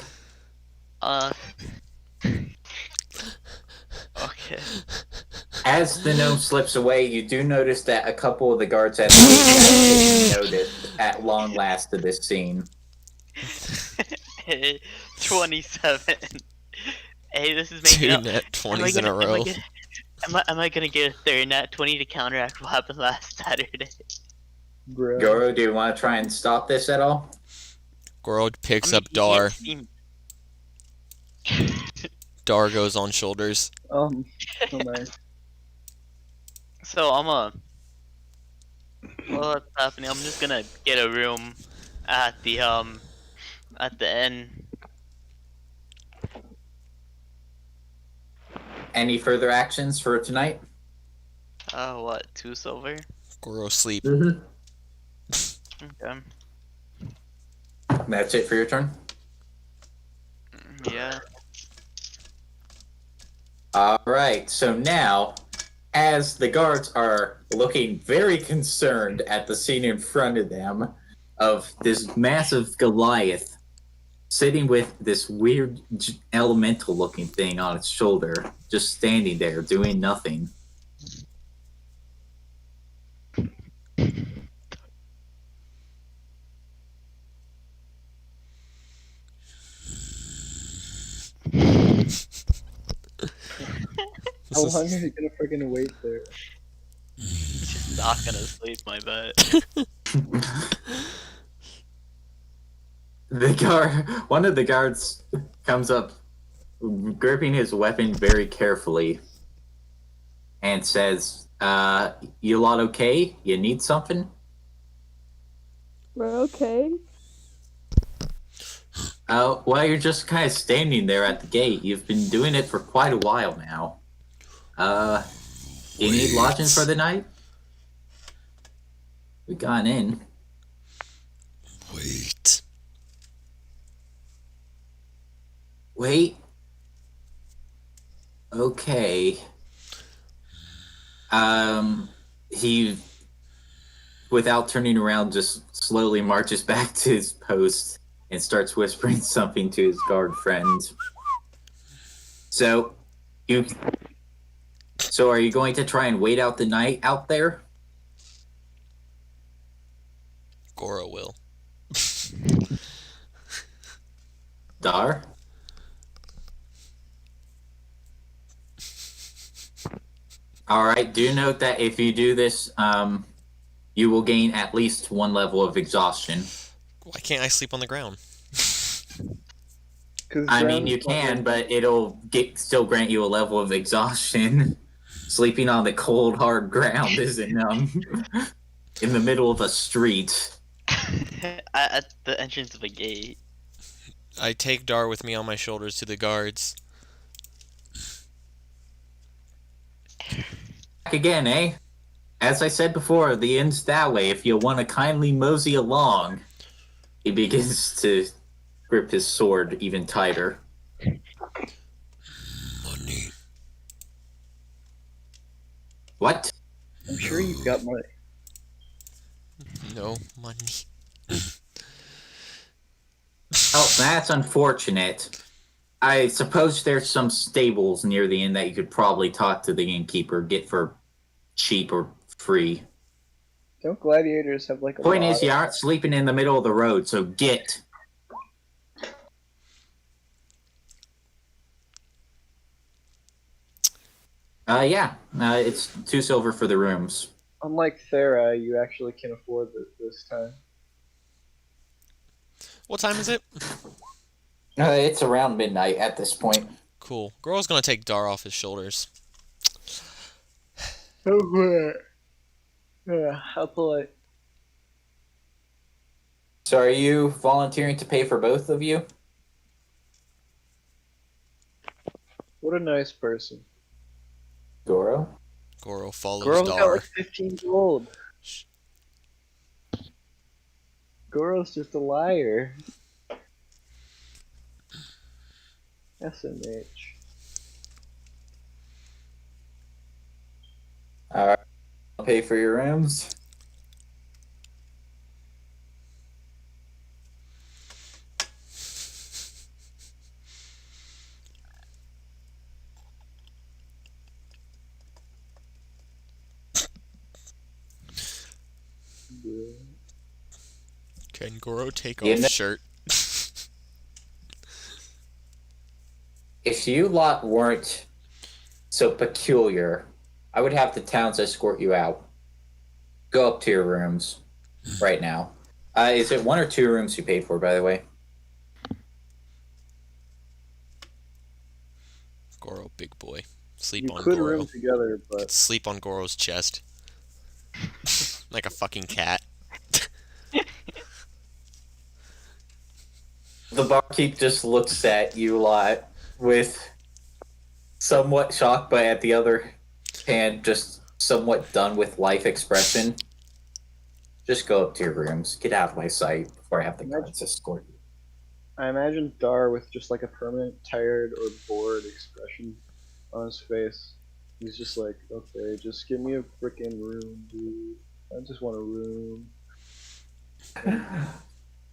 Okay.
As the gnome slips away, you do notice that a couple of the guards at the gate have taken notice at long last of this scene.
27. Hey, this is making
2
up.
nat 20s in a row.
Am I gonna get a third nat 20 to counteract what happened last Saturday?
Bro.
Goro, do you want to try and stop this at all?
Goro picks
I mean,
up
you
Dar.
can't
Dar goes on shoulders.
Oh nice.
So what's happening? I'm just gonna get a room at the inn.
Any further actions for tonight?
What? 2 silver?
Goro sleep.
Mm-hmm.
Okay.
That's it for your turn?
Yeah.
Alright, so now, as the guards are looking very concerned at the scene in front of them of this massive Goliath sitting with this weird elemental looking thing on its shoulder, just standing there doing nothing.
How long are you gonna freaking wait there?
He's just not gonna sleep, my bet.
One of the guards comes up, gripping his weapon very carefully, and says, "You lot okay? You need something?"
We're okay.
Well, you're just kind of standing there at the gate. You've been doing it for quite a while now. You need lodging for the night? We got in.
Wait.
Wait. Okay. He, without turning around, just slowly marches back to his post and starts whispering something to his guard friend. So, are you going to try and wait out the night out there?
Goro will.
Dar? Alright, do note that if you do this, you will gain at least one level of exhaustion.
Why can't I sleep on the ground?
I mean, you can, but it'll still grant you a level of exhaustion. Sleeping on the cold, hard ground isn't, in the middle of a street.
At the entrance of a gate.
I take Dar with me on my shoulders to the guards.
Back again, eh? As I said before, the end's that way. If you want to kindly mosey along, he begins to grip his sword even tighter.
Money.
What?
I'm sure you've got money.
No money.
Oh, that's unfortunate. I suppose there's some stables near the inn that you could probably talk to the innkeeper, get for cheap or free.
Don't gladiators have like a
Point
lot
is, you aren't sleeping in the middle of the road, so get. It's 2 silver for the rooms.
Unlike Thera, you actually can afford this time.
What time is it?
It's around midnight at this point.
Cool. Goro's gonna take Dar off his shoulders.
Yeah, how polite.
So are you volunteering to pay for both of you?
What a nice person.
Goro?
Goro follows
Goro's got
Dar.
like 15 gold. Goro's just a liar. SMH.
Alright, I'll pay for your rooms.
Can Goro take
You
off
know-
shirt?
If you lot weren't so peculiar, I would have the towns escort you out. Go up to your rooms right now. Is it 1 or 2 rooms you paid for, by the way?
Goro, big boy. Sleep
You
on
could
Goro.
room together, but
Sleep on Goro's chest. Like a fucking cat.
The barkeep just looks at you lot with somewhat shocked, but at the other hand, just somewhat done with life expression. Just go up to your rooms. Get out of my sight before I have the guards escort you.
I imagine Dar with just like a permanent tired or bored expression on his face. He's just like, okay, just give me a freaking room, dude. I just want a room.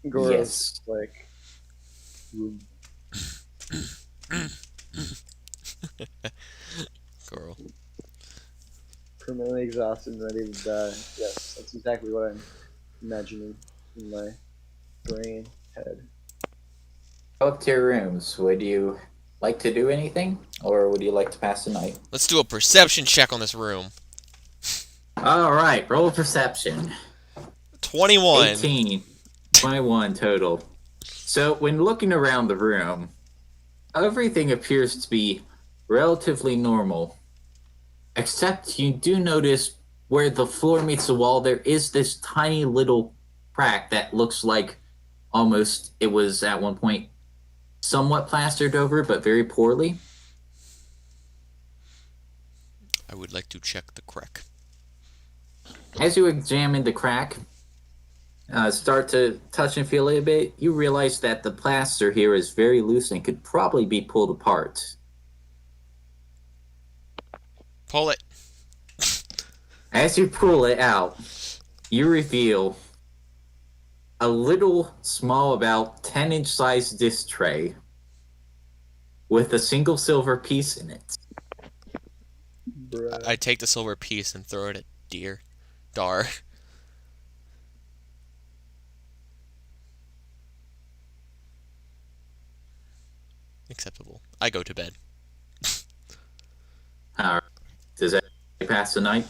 Goro's
Yes.
like, room.
Goro.
Permanently exhausted and ready to die. Yes, that's exactly what I'm imagining in my brain head.
Go up to your rooms. Would you like to do anything, or would you like to pass the night?
Let's do a perception check on this room.
All right, roll perception.
21.
18, 21 total. So when looking around the room, everything appears to be relatively normal, except you do notice where the floor meets the wall, there is this tiny little crack that looks like almost it was at one point somewhat plastered over, but very poorly.
I would like to check the crack.
As you examine the crack, start to touch and feel it a bit, you realize that the plaster here is very loose and could probably be pulled apart.
Pull it.
As you pull it out, you reveal a little small, about 10-inch sized disc tray with a single silver piece in it.
Bruh.
I take the silver piece and throw it at Dar. Acceptable. I go to bed.
Does that pass the night?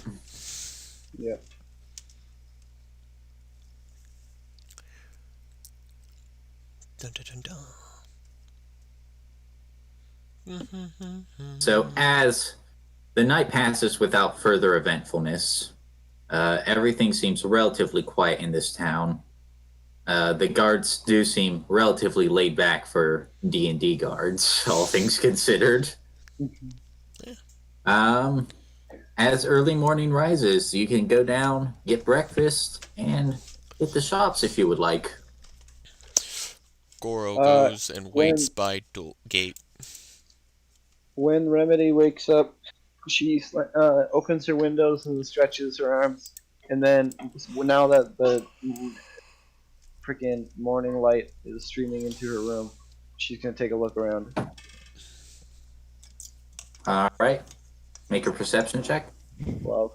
Yep.
Dun, dun, dun, dun.
So as the night passes without further eventfulness, everything seems relatively quiet in this town. The guards do seem relatively laid back for D&D guards, all things considered. As early morning rises, you can go down, get breakfast, and hit the shops if you would like.
Goro goes and waits by gate.
When Remedy wakes up, she opens her windows and stretches her arms, and then now that the freaking morning light is streaming into her room, she's gonna take a look around.
All right. Make a perception check.
12.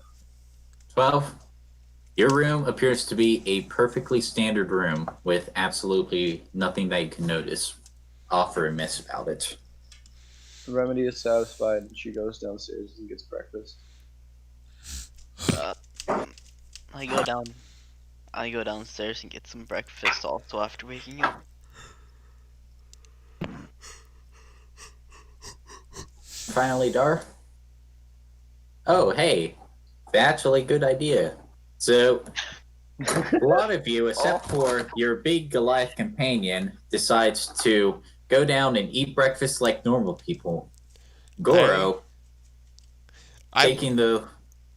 12. Your room appears to be a perfectly standard room with absolutely nothing that you can notice off or amiss about it.
Remedy is satisfied, and she goes downstairs and gets breakfast.
I go downstairs and get some breakfast also after waking up.
Finally, Dar. Oh, hey. Actually, good idea. So, a lot of you, except for your big Goliath companion, decides to go down and eat breakfast like normal people. Goro, taking the...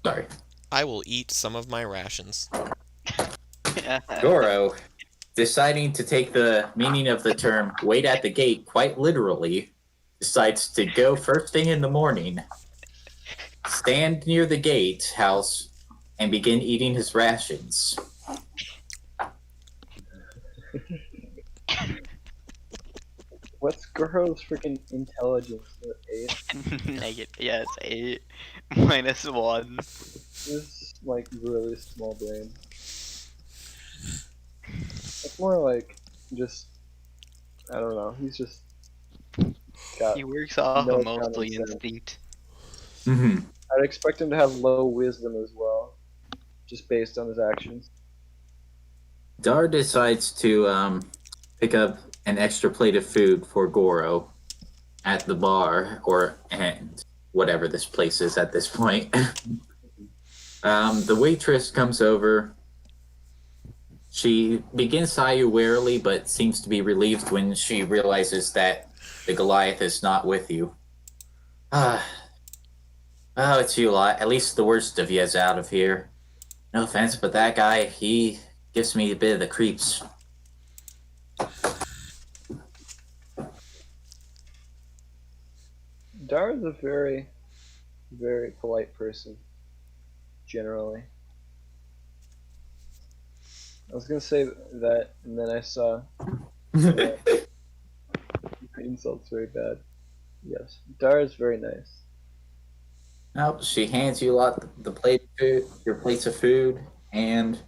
Sorry.
I will eat some of my rations.
Goro, deciding to take the meaning of the term wait at the gate quite literally, decides to go first thing in the morning, stand near the gate house, and begin eating his rations.
What's Goro's freaking intelligence? 8?
Yeah, it's 8 minus 1.
This like really small brain. It's more like just I don't know. He's just got.
He works off
no
of mostly
common sense.
instinct.
Mm-hmm.
I'd expect him to have low wisdom as well, just based on his actions.
Dar decides to pick up an extra plate of food for Goro at the bar, or and whatever this place is at this point. The waitress comes over. She begins to eye you warily, but seems to be relieved when she realizes that the Goliath is not with you. Oh, it's you lot. At least the worst of you is out of here. No offense, but that guy, he gives me a bit of the creeps.
Dara's a very, very polite person, generally. I was gonna say that, and then I saw insults very bad. Yes, Dara's very nice.
Nope, she hands you lot the plate of food, your plates of food, and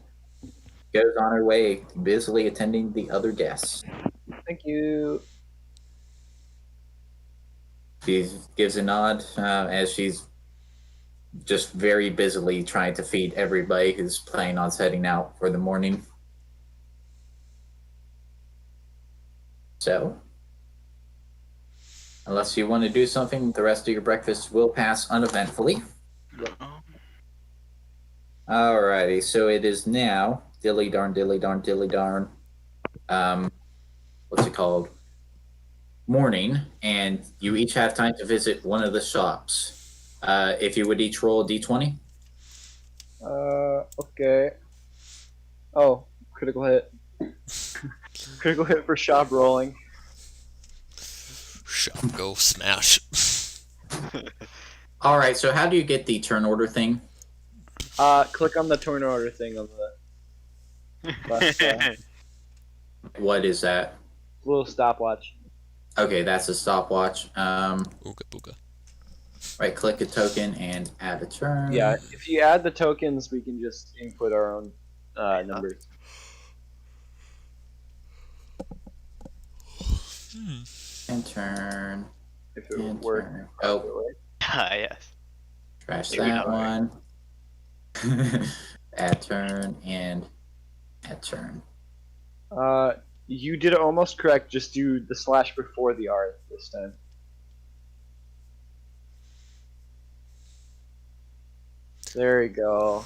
goes on her way, busily attending the other guests.
Thank you.
She gives a nod as she's just very busily trying to feed everybody who's planning on heading out for the morning. So, unless you want to do something, the rest of your breakfast will pass uneventfully.
Oh,
Alrighty, so it is now dilly darn, dilly darn, dilly darn. What's it called? Morning, and you each have time to visit one of the shops. If you would each roll a d20.
Okay. Oh, critical hit. Critical hit for shop rolling.
Shop go smash.
All right, so how do you get the turn order thing?
Click on the turn order thing on the left side.
What is that?
Little stopwatch.
Okay, that's a stopwatch.
Ooga booga.
Right, click a token and add a turn.
Yeah, if you add the tokens, we can just input our own numbers.
And turn.
If it
And
would work.
turn. Oh,
properly.
ah, yes.
trash
There we
that
go.
one. Add turn and add turn.
You did it almost correct. Just do the slash before the R this time. There you go.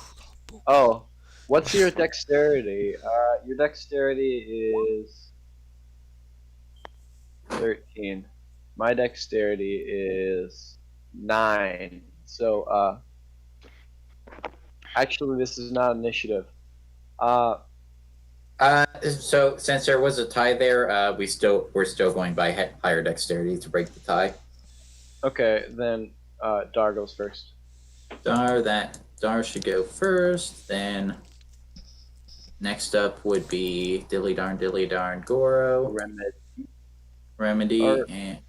Oh, what's your dexterity? Your dexterity is 13. My dexterity is 9. So, actually, this is not initiative.
So since there was a tie there, we're still going by higher dexterity to break the tie.
Okay, then Dar goes first.
Dar should go first. Then next up would be dilly darn Goro, Remedy,
Or-
and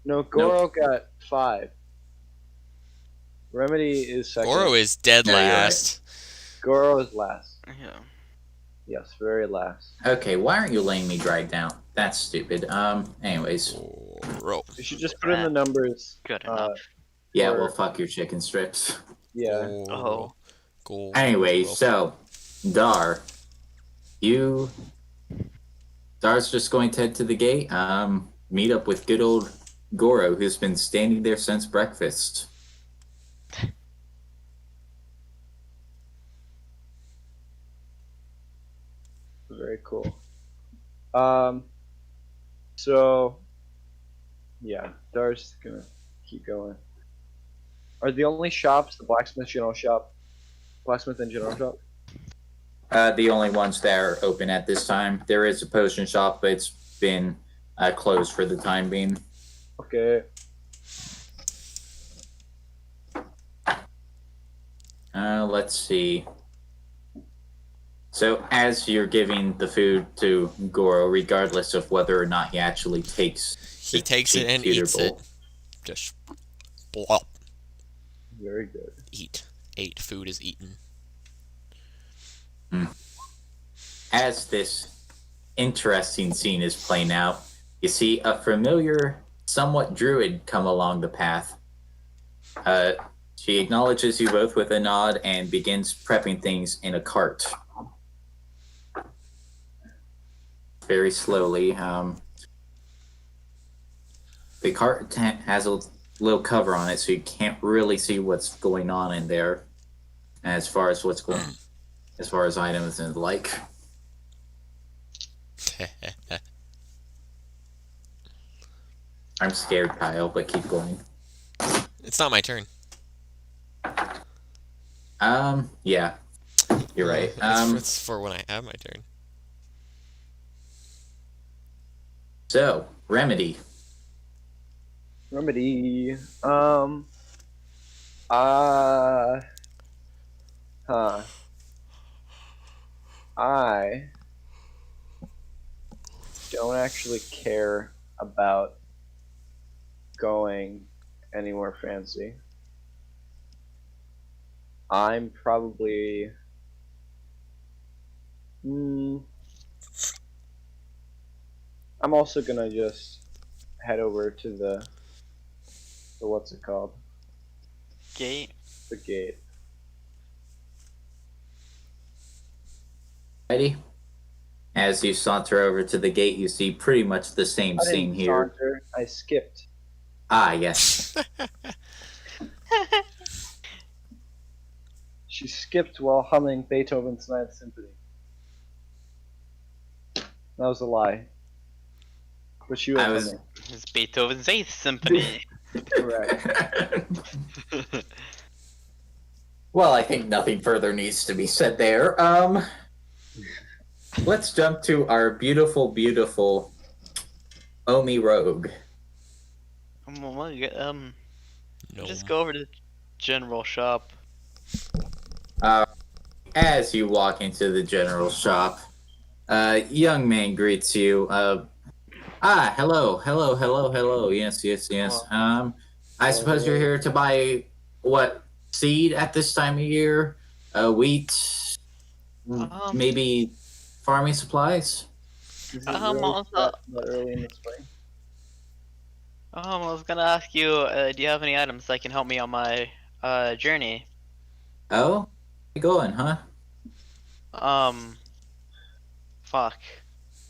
No, Goro got 5. Remedy is second.
Goro is dead
No, you're right.
last.
Goro is last.
Yeah.
Yes, very last.
okay. Why aren't you letting me drag down? That's stupid. Anyways,
Goro.
You should just put in the numbers.
Good enough.
yeah.
Or-
Well, fuck your chicken strips.
Yeah.
Goro. Goro.
Anyway, so Dar's just going to head to the gate. Meet up with good old Goro, who's been standing there since breakfast.
Very cool. So, yeah, Dar's gonna keep going. Are the only shops the blacksmith and general shop?
The only ones that are open at this time. There is a potion shop, but it's been closed for the time being.
Okay.
Let's see. So, as you're giving the food to Goro, regardless of whether or not he actually takes
He takes it and
computer
eats
bowl,
it. Just blop.
Very good.
Eat. Ate. Food is eaten.
as this interesting scene is playing out, you see a familiar, somewhat druid come along the path. She acknowledges you both with a nod and begins prepping things in a cart. Very slowly. The cart has a little cover on it, so you can't really see what's going on in there, as far as items and the like. I'm scared, Kyle, but keep going.
It's not my turn.
Yeah, you're right.
It's for when I have my turn.
So, Remedy.
Remedy. I don't actually care about going anywhere fancy. I'm probably. I'm also gonna just head over to the the what's it called?
Gate.
The gate.
Ready? As you saunter over to the gate, you see pretty much the same
I
scene
didn't
here.
saunter. I skipped.
Ah, yes.
She skipped while humming Beethoven's Ninth Symphony. That was a lie. But she was
I was-
humming.
It's Beethoven's Eighth Symphony.
Correct.
Well, I think nothing further needs to be said there. Let's jump to our beautiful, beautiful Omi Rogue.
No.
Just go over to the general shop.
As you walk into the general shop, a young man greets you. Hello, hello, hello, hello. Yes, yes, yes. I suppose you're here to buy what seed at this time of year? Wheat, maybe farming supplies.
Is it
Um,
really
also-
that early in the spring?
I was gonna ask you, do you have any items that can help me on my journey?
Oh, you going, huh?
Fuck.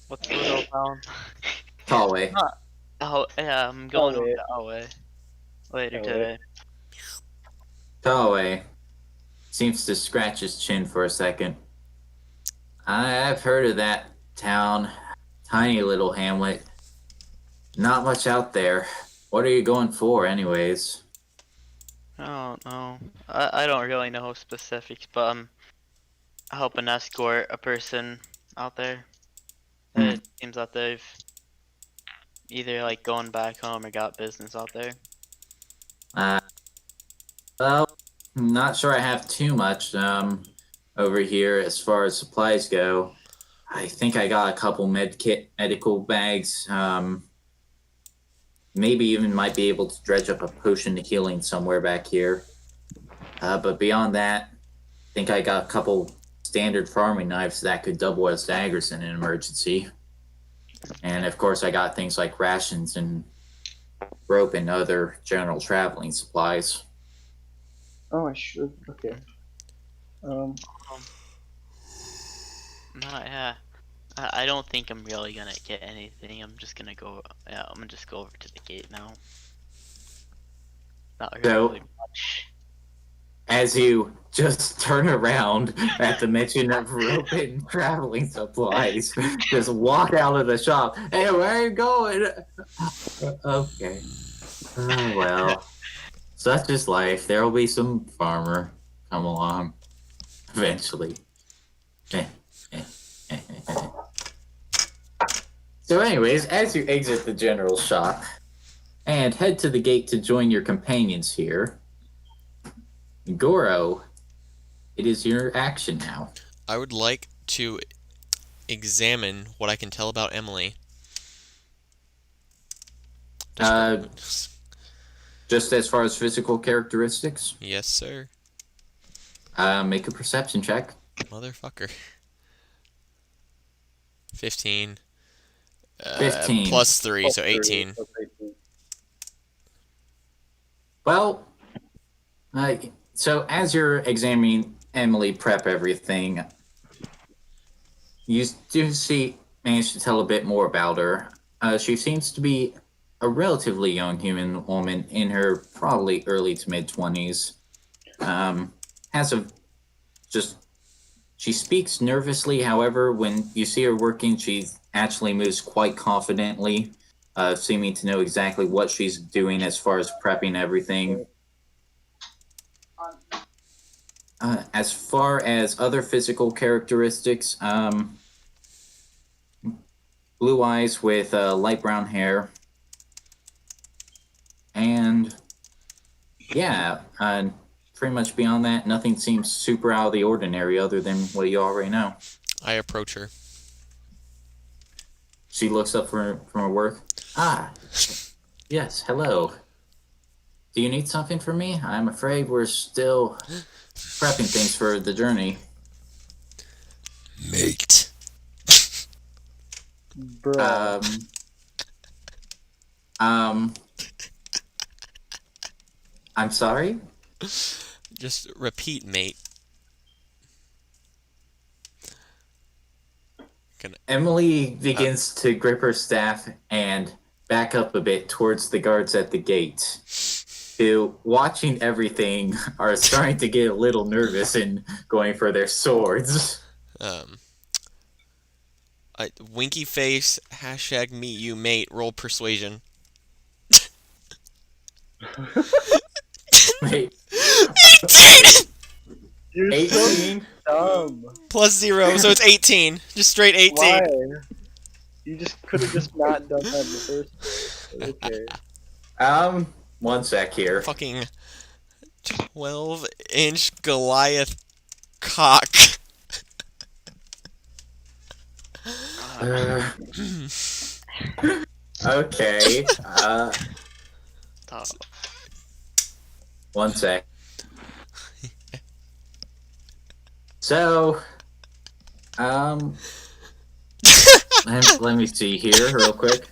What's the little town?
Tallway.
Oh, yeah, I'm going over
Tallway.
to Alway later
Tallway.
today.
Tallway seems to scratch his chin for a second. I've heard of that town. Tiny little hamlet. Not much out there. What are you going for, anyways?
I don't know. I don't really know specifics, but I'm helping escort a person out there. It seems that they've either like going back home or got business out there.
Well, I'm not sure I have too much over here as far as supplies go. I think I got a couple medical bags. Maybe even might be able to dredge up a potion to healing somewhere back here. But beyond that, I think I got a couple standard farming knives that could double as daggers in an emergency. And of course, I got things like rations and rope and other general traveling supplies.
Oh, I should. Okay.
No, yeah. I don't think I'm really gonna get anything. I'm just gonna go. Yeah, I'm gonna just go over to the gate now. Not
So-
really much.
As you just turn around at the mention of rope and traveling supplies, just walk out of the shop. Hey, where are you going? Okay. Oh, well, such is life. There will be some farmer come along eventually. So, anyways, as you exit the general shop and head to the gate to join your companions here, Goro, it is your action now.
I would like to examine what I can tell about Emily.
Just as far as physical characteristics,
Yes, sir.
make a perception check.
Motherfucker. 15.
15.
Plus 3, so 18.
Well, so as you're examining Emily prep everything, you do manage to tell a bit more about her. She seems to be a relatively young human woman in her probably early to mid 20s. She speaks nervously. However, when you see her working, she actually moves quite confidently, seeming to know exactly what she's doing as far as prepping everything. As far as other physical characteristics, blue eyes with light brown hair. And yeah, pretty much beyond that, nothing seems super out of the ordinary other than what you already know.
I approach her.
She looks up from her work. Yes, hello. Do you need something from me? I'm afraid we're still prepping things for the journey.
Mate.
Bruh.
I'm sorry?
Just repeat, mate. Can
Emily begins to grip her staff and back up a bit towards the guards at the gate, who, watching everything, are starting to get a little nervous and going for their swords.
um, winky face hashtag meet you mate. Roll persuasion.
Wait,
18
You're
18?
so dumb.
plus 0, so it's 18. Just straight 18.
Why? You just could have just not done that in the first place. But okay.
One sec here.
Fucking 12-inch Goliath cock.
Uh, okay.
Top.
One sec. So, let me see here real quick.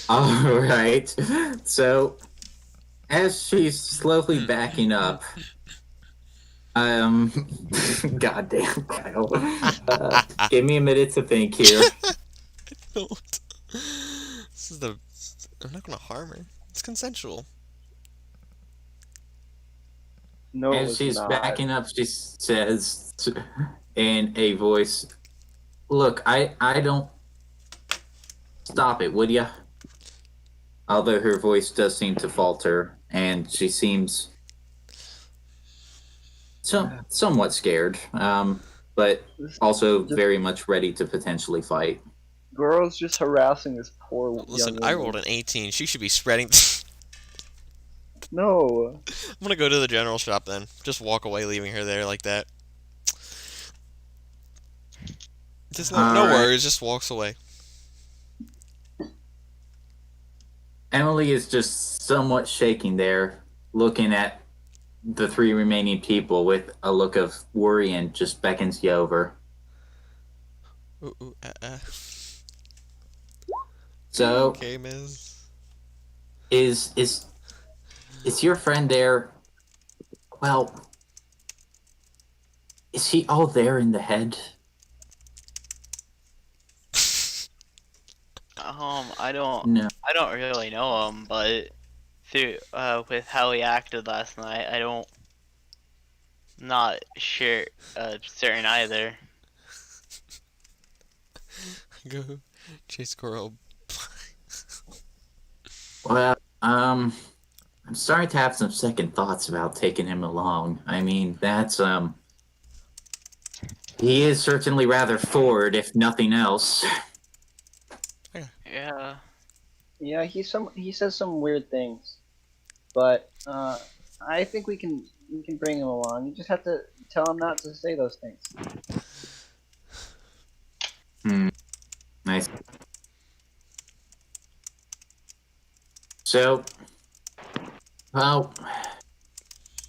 All right. So, as she's slowly backing up, goddamn, Kyle. Give me a minute to think here.
Don't. This is the. I'm not gonna harm her. It's consensual.
No, it
As
was
she's
not.
backing up, she says in a voice, "Look, I don't. Stop it, would ya?" Although her voice does seem to falter, and she seems somewhat scared, but
This
also very much ready to potentially fight.
girl's just harassing this poor
Listen,
young
I
woman.
rolled an 18. She should be spreading.
No.
I'm gonna go to the general shop then. Just walk away, leaving her there like that. Just no
Alright.
worries. Just walks away.
Emily is just somewhat shaking there, looking at the three remaining people with a look of worry and just beckons you over.
Ooh, ooh,
So,
Okay, Miss.
is your friend there? Well, is he all there in the head?
I don't
No.
really know him, but through with how he acted last night, I don't not sure certain either.
Go chase squirrel.
Well, I'm starting to have some second thoughts about taking him along. I mean, that's he is certainly rather forward, if nothing else.
Yeah.
Yeah, he says some weird things, but I think we can bring him along. You just have to tell him not to say those things.
Nice. So, well,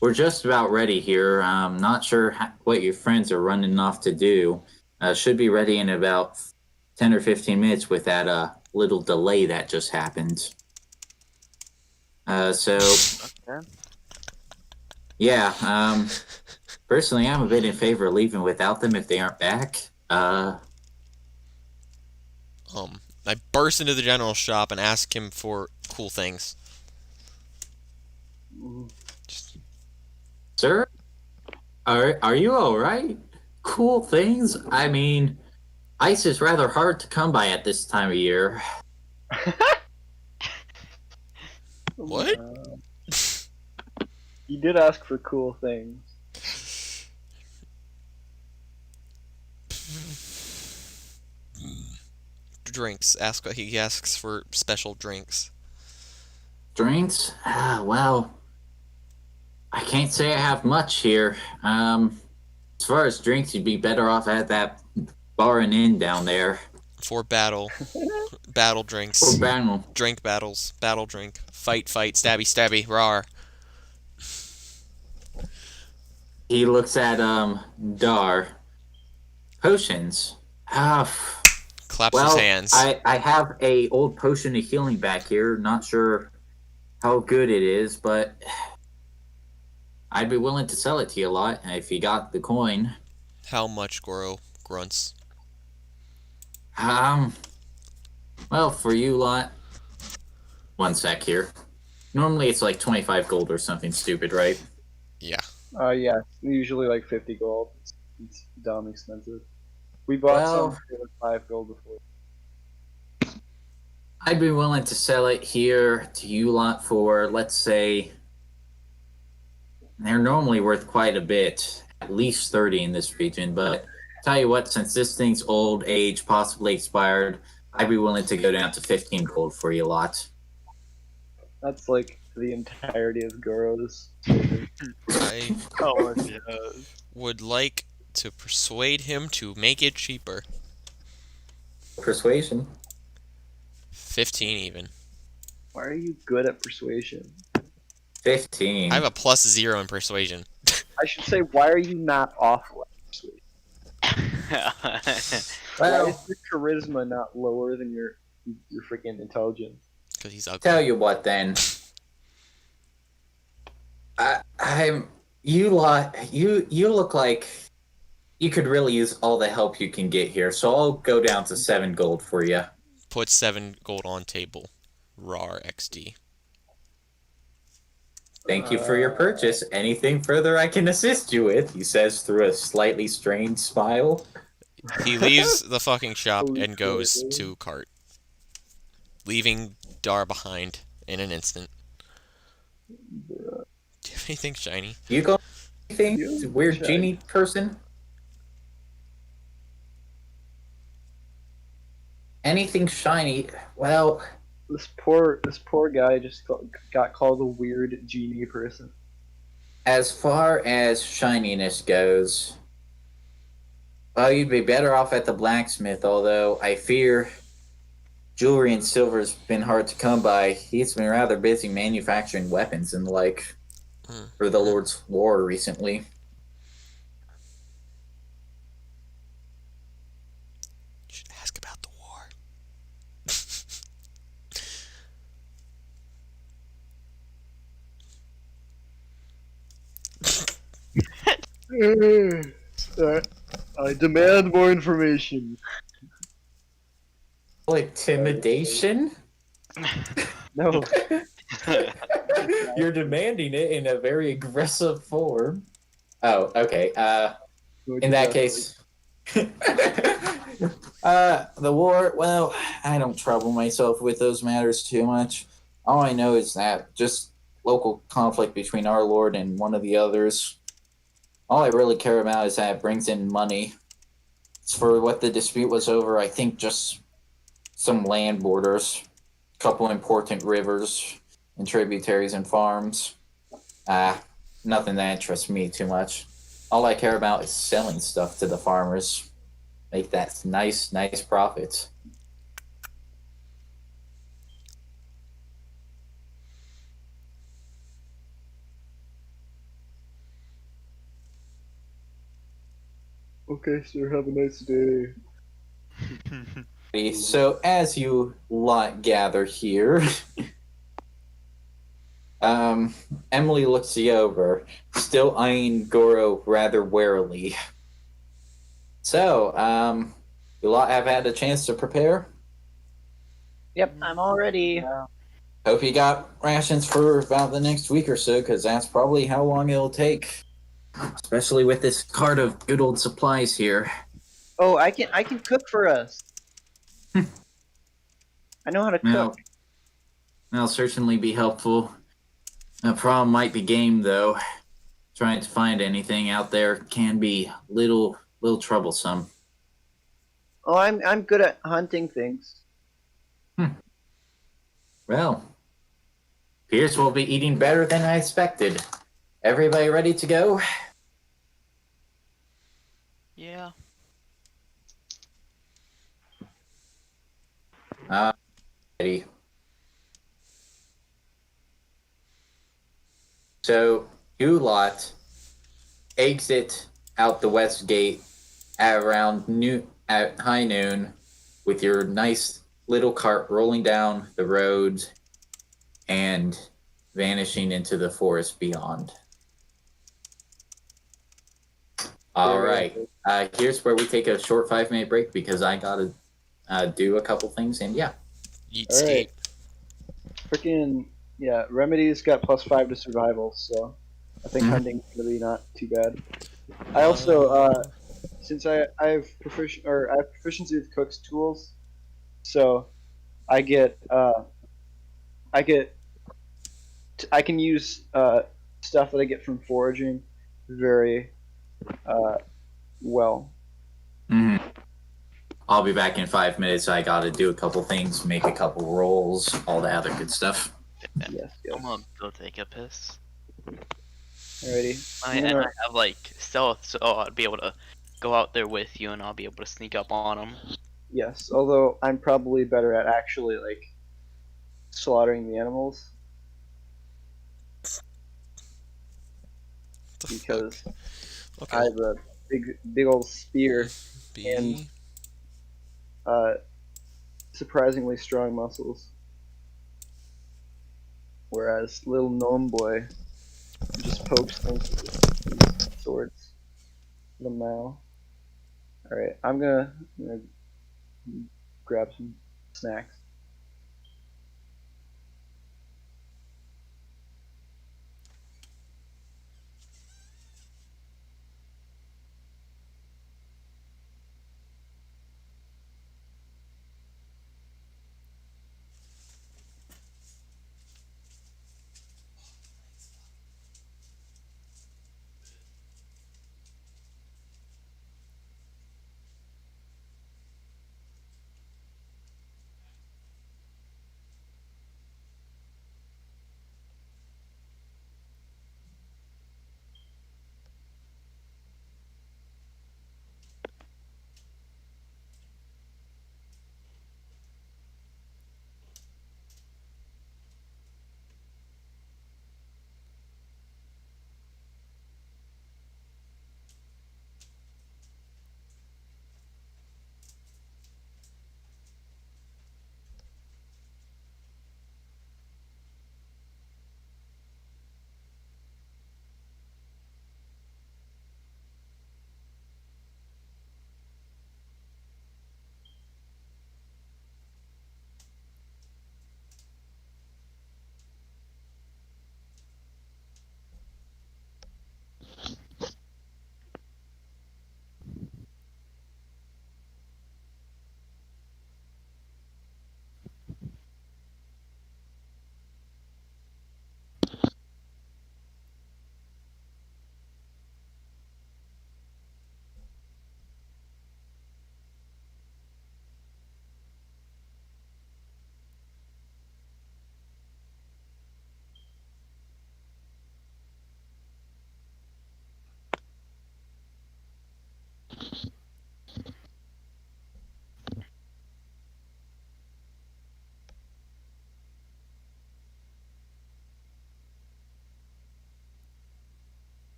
we're just about ready here. I'm not sure what your friends are running off to do. Should be ready in about 10 or 15 minutes with that little delay that just happened. So,
Okay.
yeah, personally, I'm a bit in favor of leaving without them if they aren't back.
I burst into the general shop and ask him for cool things. Just,
Sir, are you all right? Cool things? I mean, ice is rather hard to come by at this time of year.
What?
You did ask for cool things.
drinks. He asks for special drinks.
Drinks? Well, I can't say I have much here. As far as drinks, you'd be better off at that bar and inn down there.
For battle drinks.
Or battle.
Drink battles. Battle drink. Fight, stabby, stabby, rawr.
He looks at Dar. Potions.
Claps
Well,
his hands.
I have a old potion of healing back here. Not sure how good it is, but I'd be willing to sell it to you a lot if you got the coin.
How much, Goro grunts?
Um, well, for you lot, one sec here. Normally it's like 25 gold or something stupid, right?
Yeah.
Yeah, usually like 50 gold. It's dumb expensive. We bought some
Well,
for 5 gold before.
I'd be willing to sell it here to you lot for, let's say, they're normally worth quite a bit, at least 30 in this region. But tell you what, since this thing's old, age, possibly expired, I'd be willing to go down to 15 gold for you lot.
That's like the entirety of Goro's.
I
Oh my god.
would like to persuade him to make it cheaper.
Persuasion.
15 even.
Why are you good at persuasion?
15.
I have a +0 in persuasion.
I should say, why are you not awful at persuasion? Why
Well,
is your charisma not lower than your freaking intelligence?
Because he's ugly.
tell you what then. I'm you lot. You look like you could really use all the help you can get here. So I'll go down to 7 gold for you.
Put 7 gold on table. RAR XD.
Thank you for your purchase. Anything further I can assist you with? He says through a slightly strained smile.
He leaves the fucking shop
Holy
and goes
shit.
to cart, leaving Dar behind in an instant. Do you have anything shiny?
You got anything?
You
Weird
check.
genie person? Anything shiny? Well,
This poor guy just got called a weird genie person.
as far as shininess goes, well, you'd be better off at the blacksmith, although I fear jewelry and silver's been hard to come by. He's been rather busy manufacturing weapons and the like for the Lord's War recently.
You should ask about the war.
I demand more information.
Intimidation?
No.
You're demanding it in a very aggressive form. Oh, okay. In that case, the war. Well, I don't trouble myself with those matters too much. All I know is that just local conflict between our lord and one of the others. All I really care about is that it brings in money. As for what the dispute was over, I think just some land borders, a couple important rivers and tributaries and farms. Nothing that interests me too much. All I care about is selling stuff to the farmers. Make that nice profit.
Okay, sir. Have a nice day.
So as you lot gather here, Emily looks you over, still eyeing Goro rather warily. So, you lot have had a chance to prepare?
Yep, I'm all ready.
Hope you got rations for about the next week or so, because that's probably how long it'll take. Especially with this cart of good old supplies here.
Oh, I can cook for us. I know how to
Now,
cook.
that'll certainly be helpful. The problem might be game, though. Trying to find anything out there can be little troublesome.
Oh, I'm good at hunting things.
Well, Pierce will be eating better than I expected. Everybody ready to go?
Yeah.
Ready. So, you lot exit out the west gate at around at high noon with your nice little cart rolling down the road, and vanishing into the forest beyond. All right. Here's where we take a short 5-minute break because I gotta do a couple things, and yeah.
Yeet
All right.
skeet.
Freaking yeah, Remedy's got +5 to survival, so I think
Mhm.
hunting's gonna be not too bad. I also since I have proficiency with Cook's tools, so I get I can use stuff that I get from foraging very uh, well.
Mhm. I'll be back in 5 minutes. I gotta do a couple things, make a couple rolls, all that other good stuff.
Yes, yes.
I'm gonna go take a piss.
Alrighty.
And I have like stealth, so I'd be able to go out there with you, and I'll be able to sneak up on them.
Yes, although I'm probably better at actually like slaughtering the animals
What the
because
fuck?
I
Okay.
have a big old spear and
B.
uh, surprisingly strong muscles, whereas little gnome boy just pokes things with his swords. The mouth. All right, I'm gonna grab some snacks.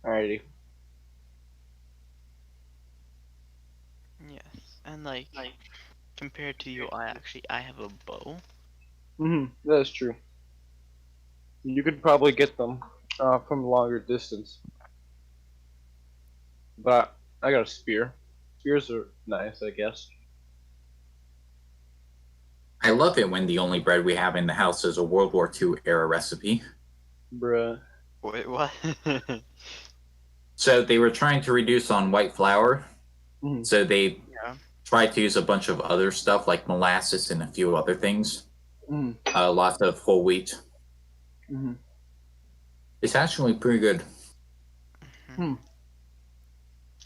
Alrighty.
Yes, and like compared to you, I have a bow.
That's true. You could probably get them from a longer distance, but I got a spear. Spears are nice, I guess.
I love it when the only bread we have in the house is a World War II era recipe.
Bruh.
Wait, what?
So they were trying to reduce on white flour.
Mhm.
So they
Yeah.
tried to use a bunch of other stuff like molasses and a few other things.
Mhm.
Lots of whole wheat.
Mhm.
It's actually pretty good.
Hmm.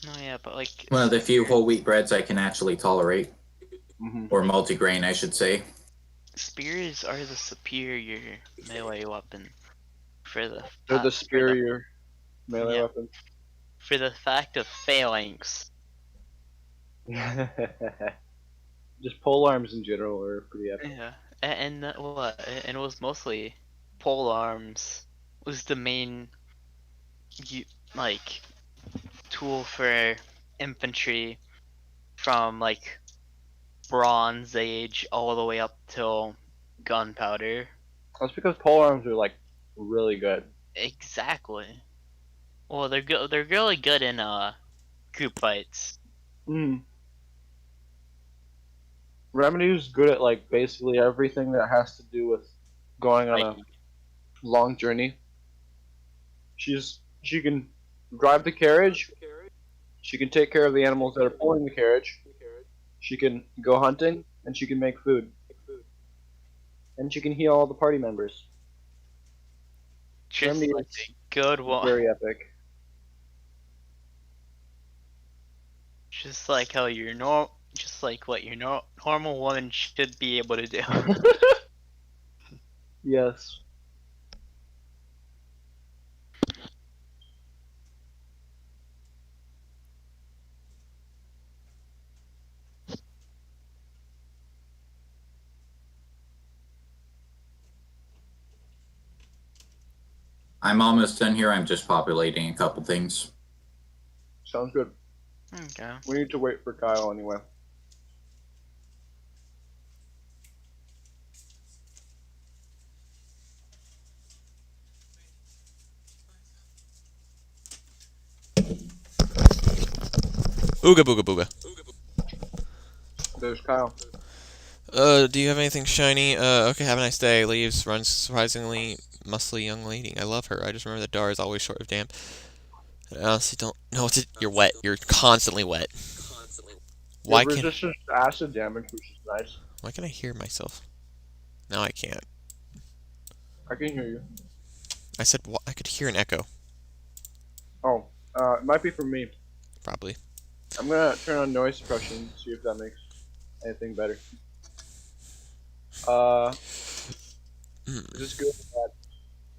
No, yeah, but like
One of the few whole wheat breads I can actually tolerate.
Mhm.
Or multigrain, I should say.
spears are the superior melee weapon for the
They're the
for the
superior melee
yeah,
weapon.
for the fact of phalanx.
Just pole arms in general are pretty epic.
Yeah, what? And it was mostly pole arms was the main like tool for infantry from like Bronze Age all the way up till gunpowder.
That's because pole arms are like really good.
Exactly. Well, they're good. They're really good in group fights.
Mm. Remedy's good at like basically everything that has to do with going on a
Fighting.
long journey. She can drive the carriage. She can take care of the animals that are pulling the carriage. She can go hunting, and she can make food, and she can heal all the party members.
Just
Remedy
like
is
a good one.
very epic.
Just like how your just like what your normal woman should be able to do.
Yes.
I'm almost done here. I'm just populating a couple things.
Sounds good.
Okay.
We need to wait for Kyle anyway.
Ooga booga booga.
There's Kyle.
Do you have anything shiny? Okay, have a nice day. Leaves, runs surprisingly muscly young lady. I love her. I just remember that Dar is always short of damp. I honestly don't know what to. You're wet. You're constantly wet.
You
Why
have
can
resistance to acid damage, which is nice.
Why can I hear myself? Now I can't.
I can hear you.
I said I could hear an echo.
Oh, it might be from me.
Probably.
I'm gonna turn on noise suppression, see if that makes anything better. Is this good or bad?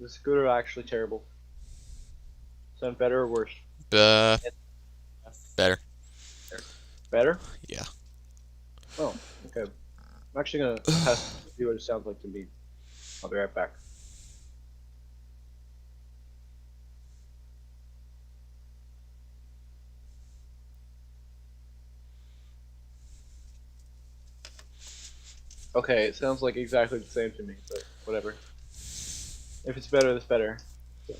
Is this good or actually terrible? Sound better or worse?
Better.
Better?
Yeah.
Oh, okay. I'm actually gonna test to see what it sounds like to me. I'll be right back. Okay, it sounds like exactly the same to me, but whatever. If it's better, it's better. So.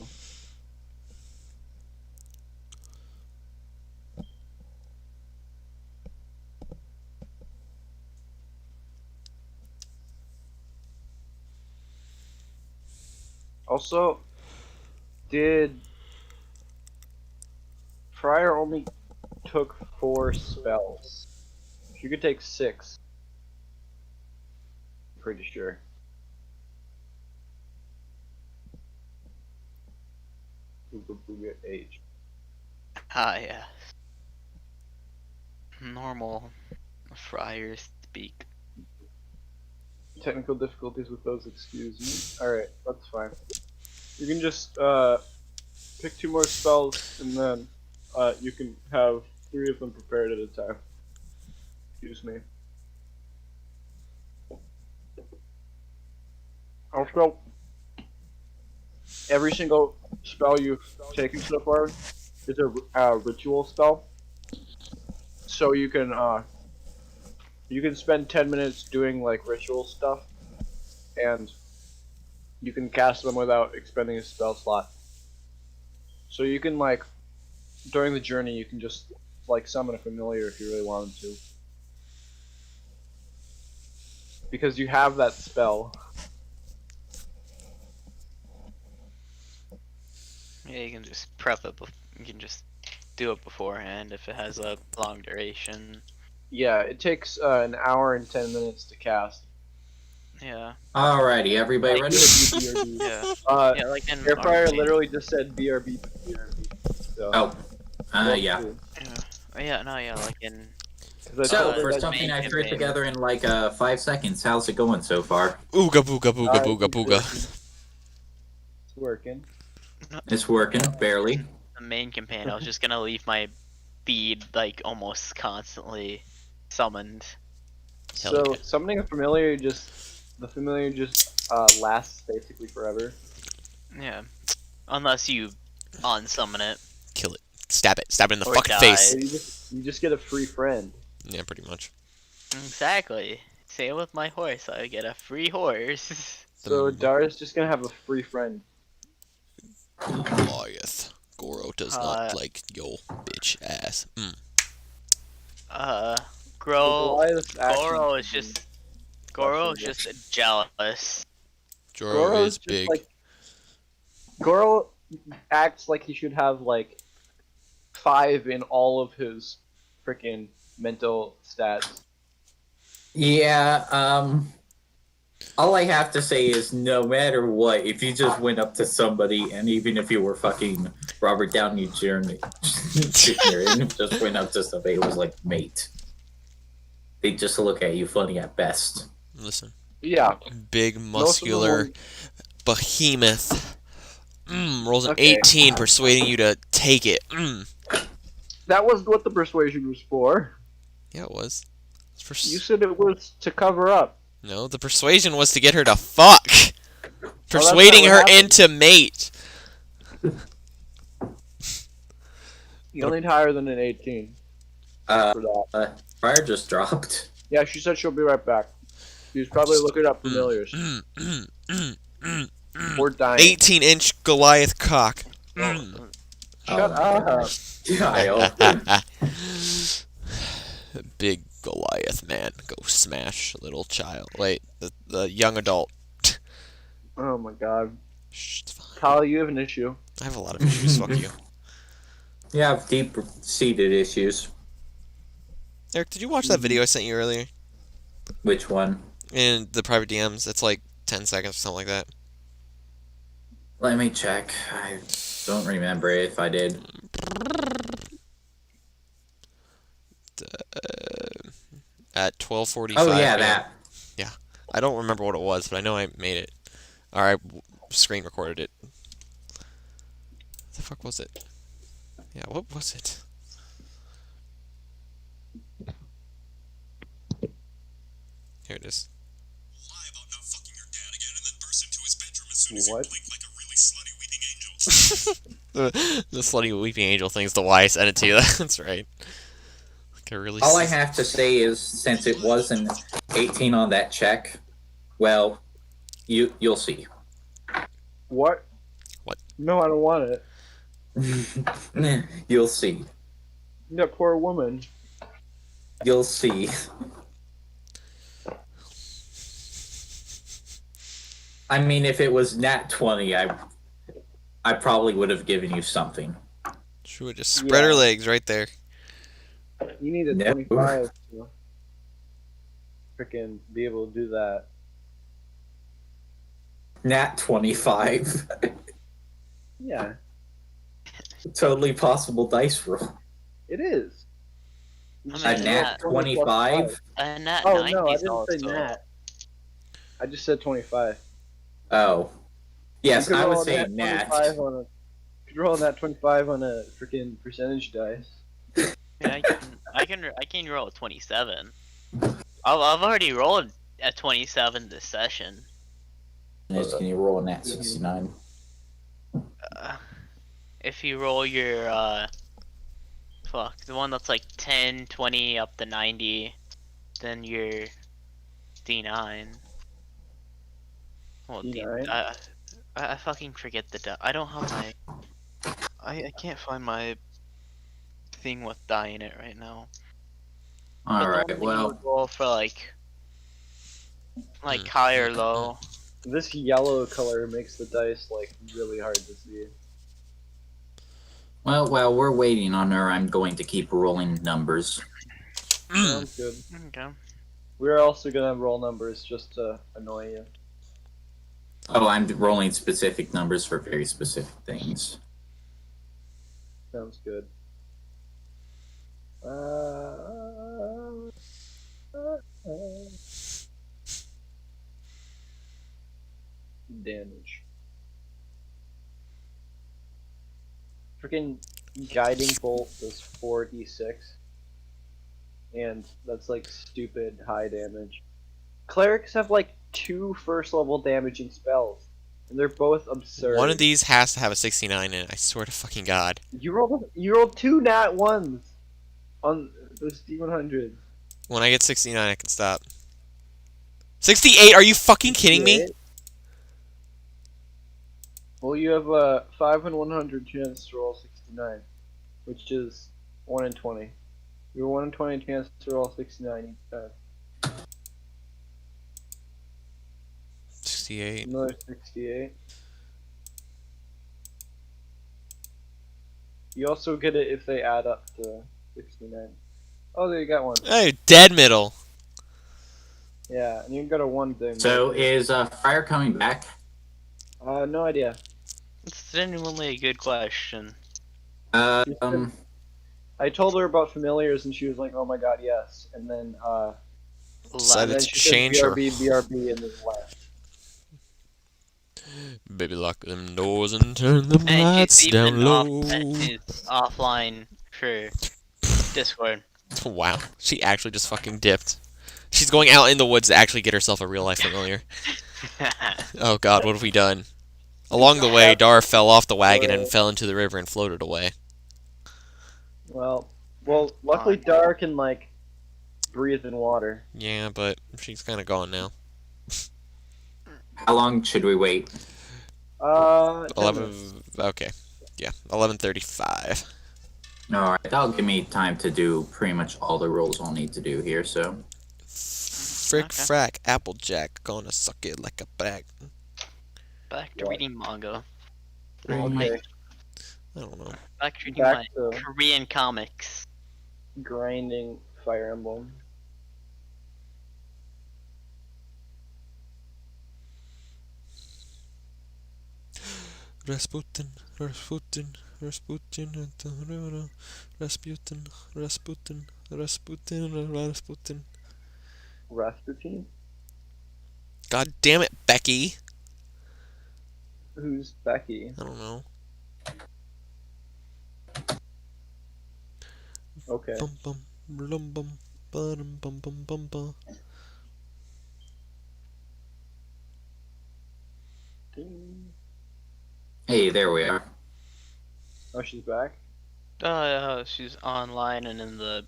Also, did Fryer only took 4 spells? She could take 6. Pretty sure. Booga H.
Ah, yeah. Normal friar speak.
Technical difficulties with those, excuse me. Alright, that's fine. You can just pick 2 more spells, and then you can have 3 of them prepared at a time. Excuse me. Also, every single spell you've taken so far is a ritual spell. So you can spend 10 minutes doing like ritual stuff, and you can cast them without expending a spell slot. So you can like during the journey you can just like summon a familiar if you really wanted to.
because you have that spell.
Yeah, you can just prep it. You can just do it beforehand if it has a long duration.
Yeah, it takes an hour and 10 minutes to cast.
Yeah.
Alrighty, everybody ready?
BRB.
Yeah.
Yeah,
like in
Air fryer
RP.
literally just said BRB. So,
Oh,
well,
yeah.
cool.
Yeah. Yeah. No. Yeah. Like in.
'Cause I
So,
told her
for
that
something I threw
campaign.
together in like 5 seconds, how's it going so far?
Ooga booga booga
it's
booga booga.
working.
It's working, barely.
The main campaign, I was just gonna leave my feed like almost constantly summoned.
Hell
So
yeah.
summoning a familiar just lasts basically forever.
Yeah. Unless you unsummon it.
Kill it. Stab it. Stab it in the
Or
fucking
die.
face.
So you just get a free friend.
Yeah, pretty much.
Exactly. Same with my horse. I get a free horse.
So
The-
Dara's just gonna have a free friend.
Goliath. Goro does not
Uh,
like yo bitch ass.
Goliath's action
Goro is
should be
just Goro is
questionable.
just jealous.
Joro
Goro's
is
just
big.
like Goro acts like he should have like 5 in all of his freaking mental stats.
Yeah, all I have to say is no matter what, if you just went up to somebody, and even if you were fucking Robert Downey Jr. and just went up to somebody, it was like, mate. They just look at you funny at best.
Listen.
Yeah.
Big,
Most of them
muscular
will-
behemoth. Rolls an
Okay.
18, persuading you to take it.
That was what the persuasion was for.
Yeah, it was. It's for
You said it was to cover up.
No, the persuasion was to get her to fuck.
not
Persuading
what
her
happened.
into mate.
You'll need higher than an 18 for that.
Fire just dropped.
Yeah, she said she'll be right back. She's probably looking up familiars. Or dying.
18-inch Goliath cock.
Shut up.
Kyle.
Big Goliath man. Go smash little child. Wait, the young adult.
Oh my god.
Shh, it's fine.
Kyle, you have an issue.
I have a lot of issues. Fuck you.
You have deep-seated issues.
Eric, did you watch that video I sent you earlier?
Which one?
In the private DMs? It's like 10 seconds or something like that.
Let me check. I don't remember if I did.
At 12:45.
Oh yeah,
p.m.
that.
I don't remember what it was, but I know I made it. Or I screen recorded it. What the fuck was it? Yeah, what was it? Here it is.
Lie about not fucking your dad again and then burst into his bedroom as soon as
What?
you blink like a really slutty weeping angel.
The slutty weeping angel thing's the why I sent it to you. That's right. Like a really
All I have to say is, since it was an 18 on that check, well, you'll see.
What?
What?
No, I don't want it.
You'll see.
That poor woman.
You'll see. I mean, if it was nat 20, I probably would have given you something.
She would just spread her
Yeah.
legs right there.
You need a
No.
25 to freaking be able to do that.
Nat 25.
Yeah,
Totally possible dice roll.
it is.
I
A
mean,
nat 25?
And that
Oh
90s
no, I didn't
also.
say nat. I just said 25.
Oh. Yes,
You could
I
roll
was
a
saying nat.
25 on a, you could roll that 25 on a freaking percentage dice.
Yeah, I can roll a 27. I've already rolled a 27 this session.
Can you roll a nat 69?
If you roll your the one that's like 10, 20 up to 90, then you're D9. Well,
D9?
I fucking forget I don't have my. I can't find my thing with die in it right now. But the
Alright,
one thing you
well,
would roll for like Like high or low.
This yellow color makes the dice like really hard to see.
Well, while we're waiting on her, I'm going to keep rolling numbers.
Sounds good.
Okay.
We're also gonna roll numbers just to annoy you.
Oh, I'm rolling specific numbers for very specific things.
Sounds good. Damage. Freaking guiding bolt does 4d6, and that's like stupid high damage. Clerics have like 2 first level damaging spells, and they're both absurd.
One of these has to have a 69 in it. I swear to fucking God.
You rolled 2 nat ones on this D100.
When I get 69, I can stop. 68? Are you fucking kidding me?
68? Well, you have a 5 in 100 chance to roll 69, which is 1 in 20. You have a 1 in 20 chance to roll 69 each time.
68.
Another 68. You also get it if they add up to 69. Oh, there you got one.
Hey, dead middle.
Yeah, and you can go to 1 thing.
So is Fire coming back?
No idea.
It's genuinely a good question.
I told her about familiars and she was like, "Oh my god, yes." And then
Decided
and then
to
she said
change her.
BRB, and then left.
Baby, lock them doors and turn them
And
lights
she's
down
even
low.
she's offline for Discord.
Wow, she actually just fucking dipped. She's going out in the woods to actually get herself a real life familiar. Oh God, what have we done? Along the way, Dar fell off the wagon and fell into the river and floated away.
Well, luckily Dara can like breathe in water.
Yeah, but she's kind of gone now.
How long should we wait?
10
11.
minutes.
Okay, yeah, 11:35.
All right, that'll give me time to do pretty much all the rolls I'll need to do here. So
Frick,
Okay.
frack, Applejack, gonna suck it like a bag.
Back to
What?
reading manga.
Okay,
I don't know.
Back to reading
back
my
to
Korean comics.
grinding Fire Emblem.
Rasputin, Rasputin, Rasputin, Rasputin, Rasputin, Rasputin, Rasputin.
Rasputin?
God damn it, Becky.
Who's Becky?
I don't know.
Okay.
Bum bum, blum bum, bum bum bum bum bum.
hey, there we are.
Oh, she's back?
She's online and in the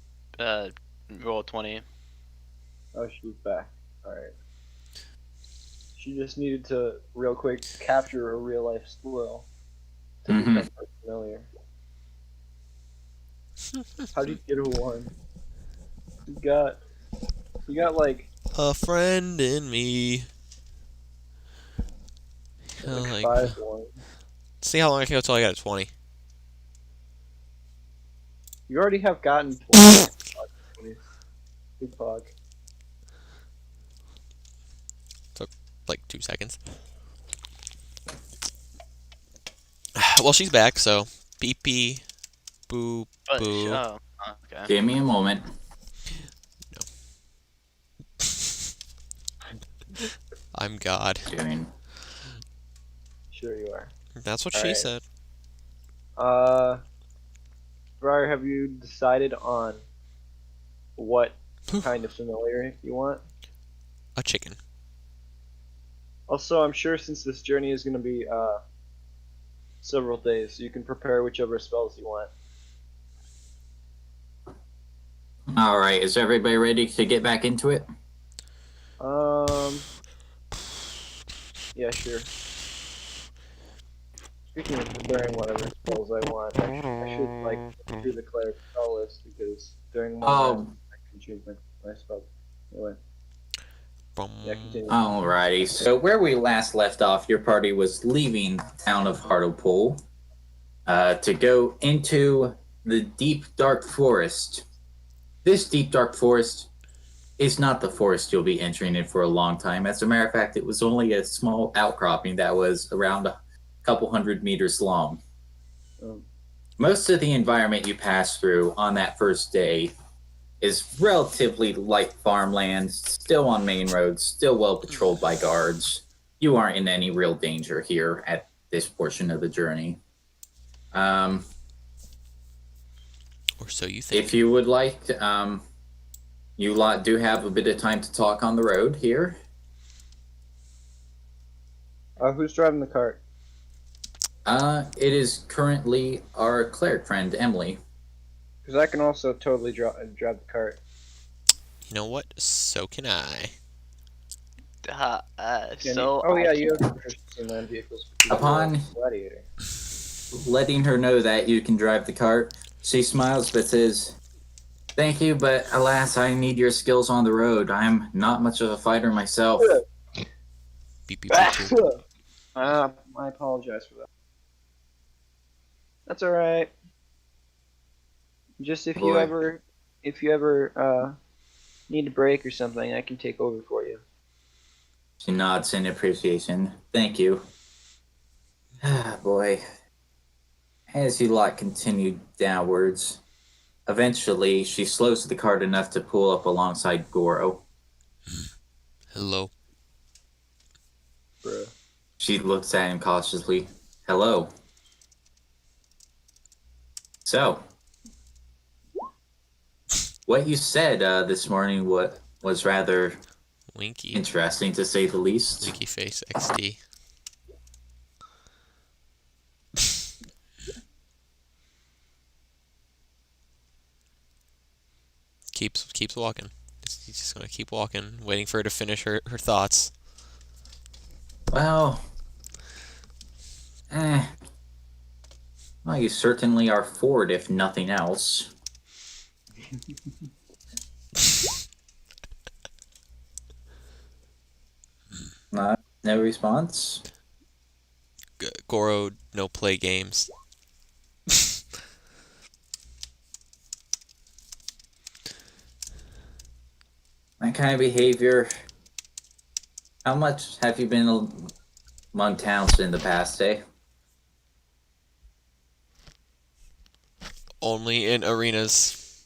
roll 20.
Oh, she's back. Alright. She just needed to, real quick, capture a real life squirrel to
Mhm.
become her familiar. How do you get a 1? You got like,
A friend in me.
like
Like,
5 1.
see how long I can go till I got a 20.
You already have gotten 20. Good talk.
Like 2 seconds. Well, she's back, so beep beep, boop,
But
boo.
oh, okay.
Give me a moment.
I'm God.
Doing.
Sure you are.
That's what she
Alright.
said.
Briar, have you decided on what kind of familiar you want?
A chicken.
Also, I'm sure since this journey is going to be several days, you can prepare whichever spells you want.
All right, is everybody ready to get back into it?
Yeah, sure. Speaking of preparing whatever spells I want, I should like do the cleric spell list because during one
Oh.
round I can choose my spell. Anyway, Yeah, continue.
Alrighty. So where we last left off, your party was leaving the town of Hartlepool to go into the deep, dark forest. This deep, dark forest is not the forest you'll be entering in for a long time. As a matter of fact, it was only a small outcropping that was around a couple 100 meters long.
Um,
Most of the environment you pass through on that first day is relatively light farmland, still on main roads, still well patrolled by guards. You aren't in any real danger here at this portion of the journey.
Or so you think.
If you would like, you lot do have a bit of time to talk on the road here.
who's driving the cart?
It is currently our cleric friend, Emily.
Because I can also totally drive the cart.
You know what? So can I.
Yeah, you have proficiency in land vehicles. because you're
Upon
a gladiator.
letting her know that you can drive the cart, she smiles but says, "Thank you, but alas, I need your skills on the road. I'm not much of a fighter myself."
Beep, beep, beep, beep.
I apologize for that. That's all right. Just if you
Boy.
ever need a break or something, I can take over for you.
She nods in appreciation. Thank you. Ah, boy. As you lot continue downwards, eventually she slows the cart enough to pull up alongside Goro.
Hello.
Bruh.
She looks at him cautiously. Hello. So, what you said this morning was rather
Winky.
interesting, to say the least.
Winky face XD. keeps walking. He's just gonna keep walking, waiting for her to finish her thoughts.
Well, well, you certainly are forward, if nothing else. No response?
Goro, no play games.
That kind of behavior. How much have you been among towns in the past, eh?
Only in arenas.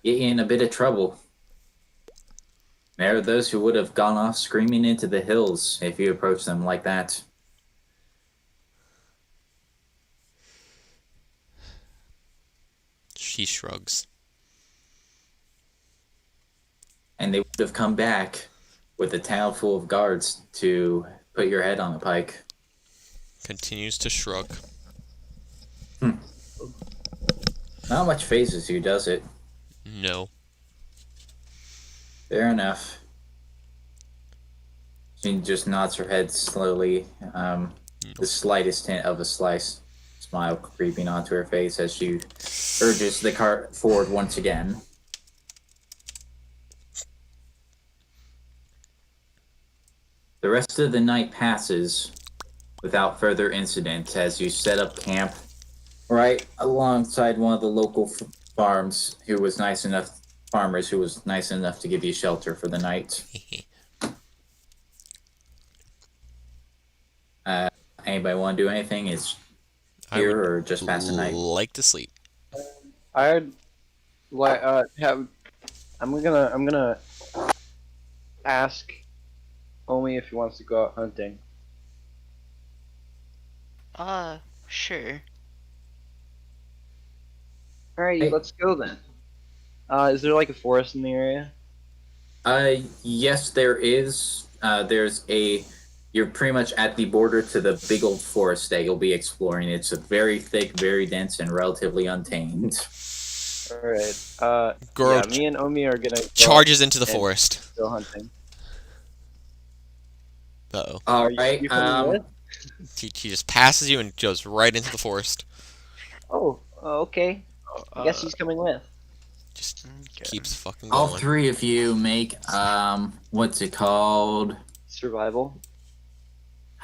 Get you in a bit of trouble. There are those who would have gone off screaming into the hills if you approached them like that.
She shrugs.
And they would have come back with a town full of guards to put your head on a pike.
Continues to shrug.
Not much phases you, does it?
No.
Fair enough. She just nods her head slowly, the slightest hint of a smile creeping onto her face as she urges the cart forward once again. The rest of the night passes without further incident as you set up camp right alongside one of the local farmers who was nice enough to give you shelter for the night. Anybody want to do anything? Is
I
here
would
or just pass the night?
like to sleep.
I'd like have. I'm gonna ask Omi if he wants to go out hunting.
Sure.
Alrighty,
Hey.
let's go then. Is there like a forest in the area?
Yes, there is. You're pretty much at the border to the big old forest that you'll be exploring. It's a very thick, very dense, and relatively untamed.
Alright.
Goro
Yeah, me and Omi are gonna
charges into the
and
forest.
go hunting.
Uh-oh.
All
You
right.
coming with?
He just passes you and goes right into the forest.
Oh, okay. I guess he's coming with.
Just
Okay.
keeps fucking
All
going.
three of you make what's it called?
Survival.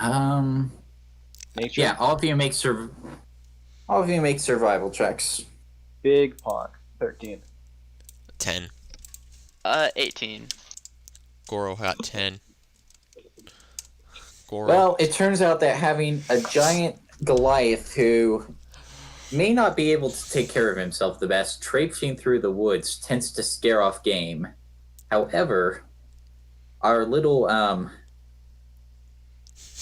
Um,
Nature.
yeah, all of you make survival checks.
Big Pog. 13.
10.
18.
Goro got 10. Goro.
Well, it turns out that having a giant Goliath who may not be able to take care of himself the best, traipsing through the woods tends to scare off game. However, our little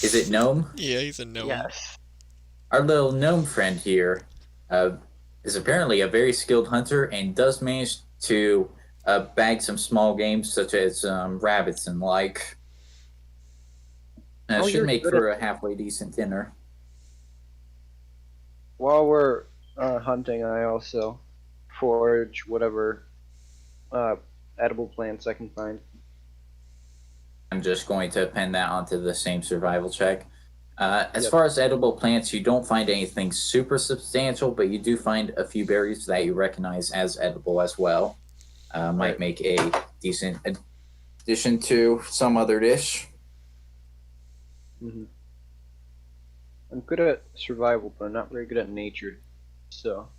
is it gnome?
Yeah, he's a gnome.
Yes.
Our little gnome friend here is apparently a very skilled hunter and does manage to bag some small games such as rabbits and like. Should
you're
make
good
for a halfway decent dinner.
While we're hunting, I also forage whatever edible plants I can find.
I'm just going to append that onto the same survival check. As
Yep.
far as edible plants, you don't find anything super substantial, but you do find a few berries that you recognize as edible as well. Might
Right.
make a decent addition to some other dish.
Mm-hmm. I'm good at survival, but I'm not very good at nature. So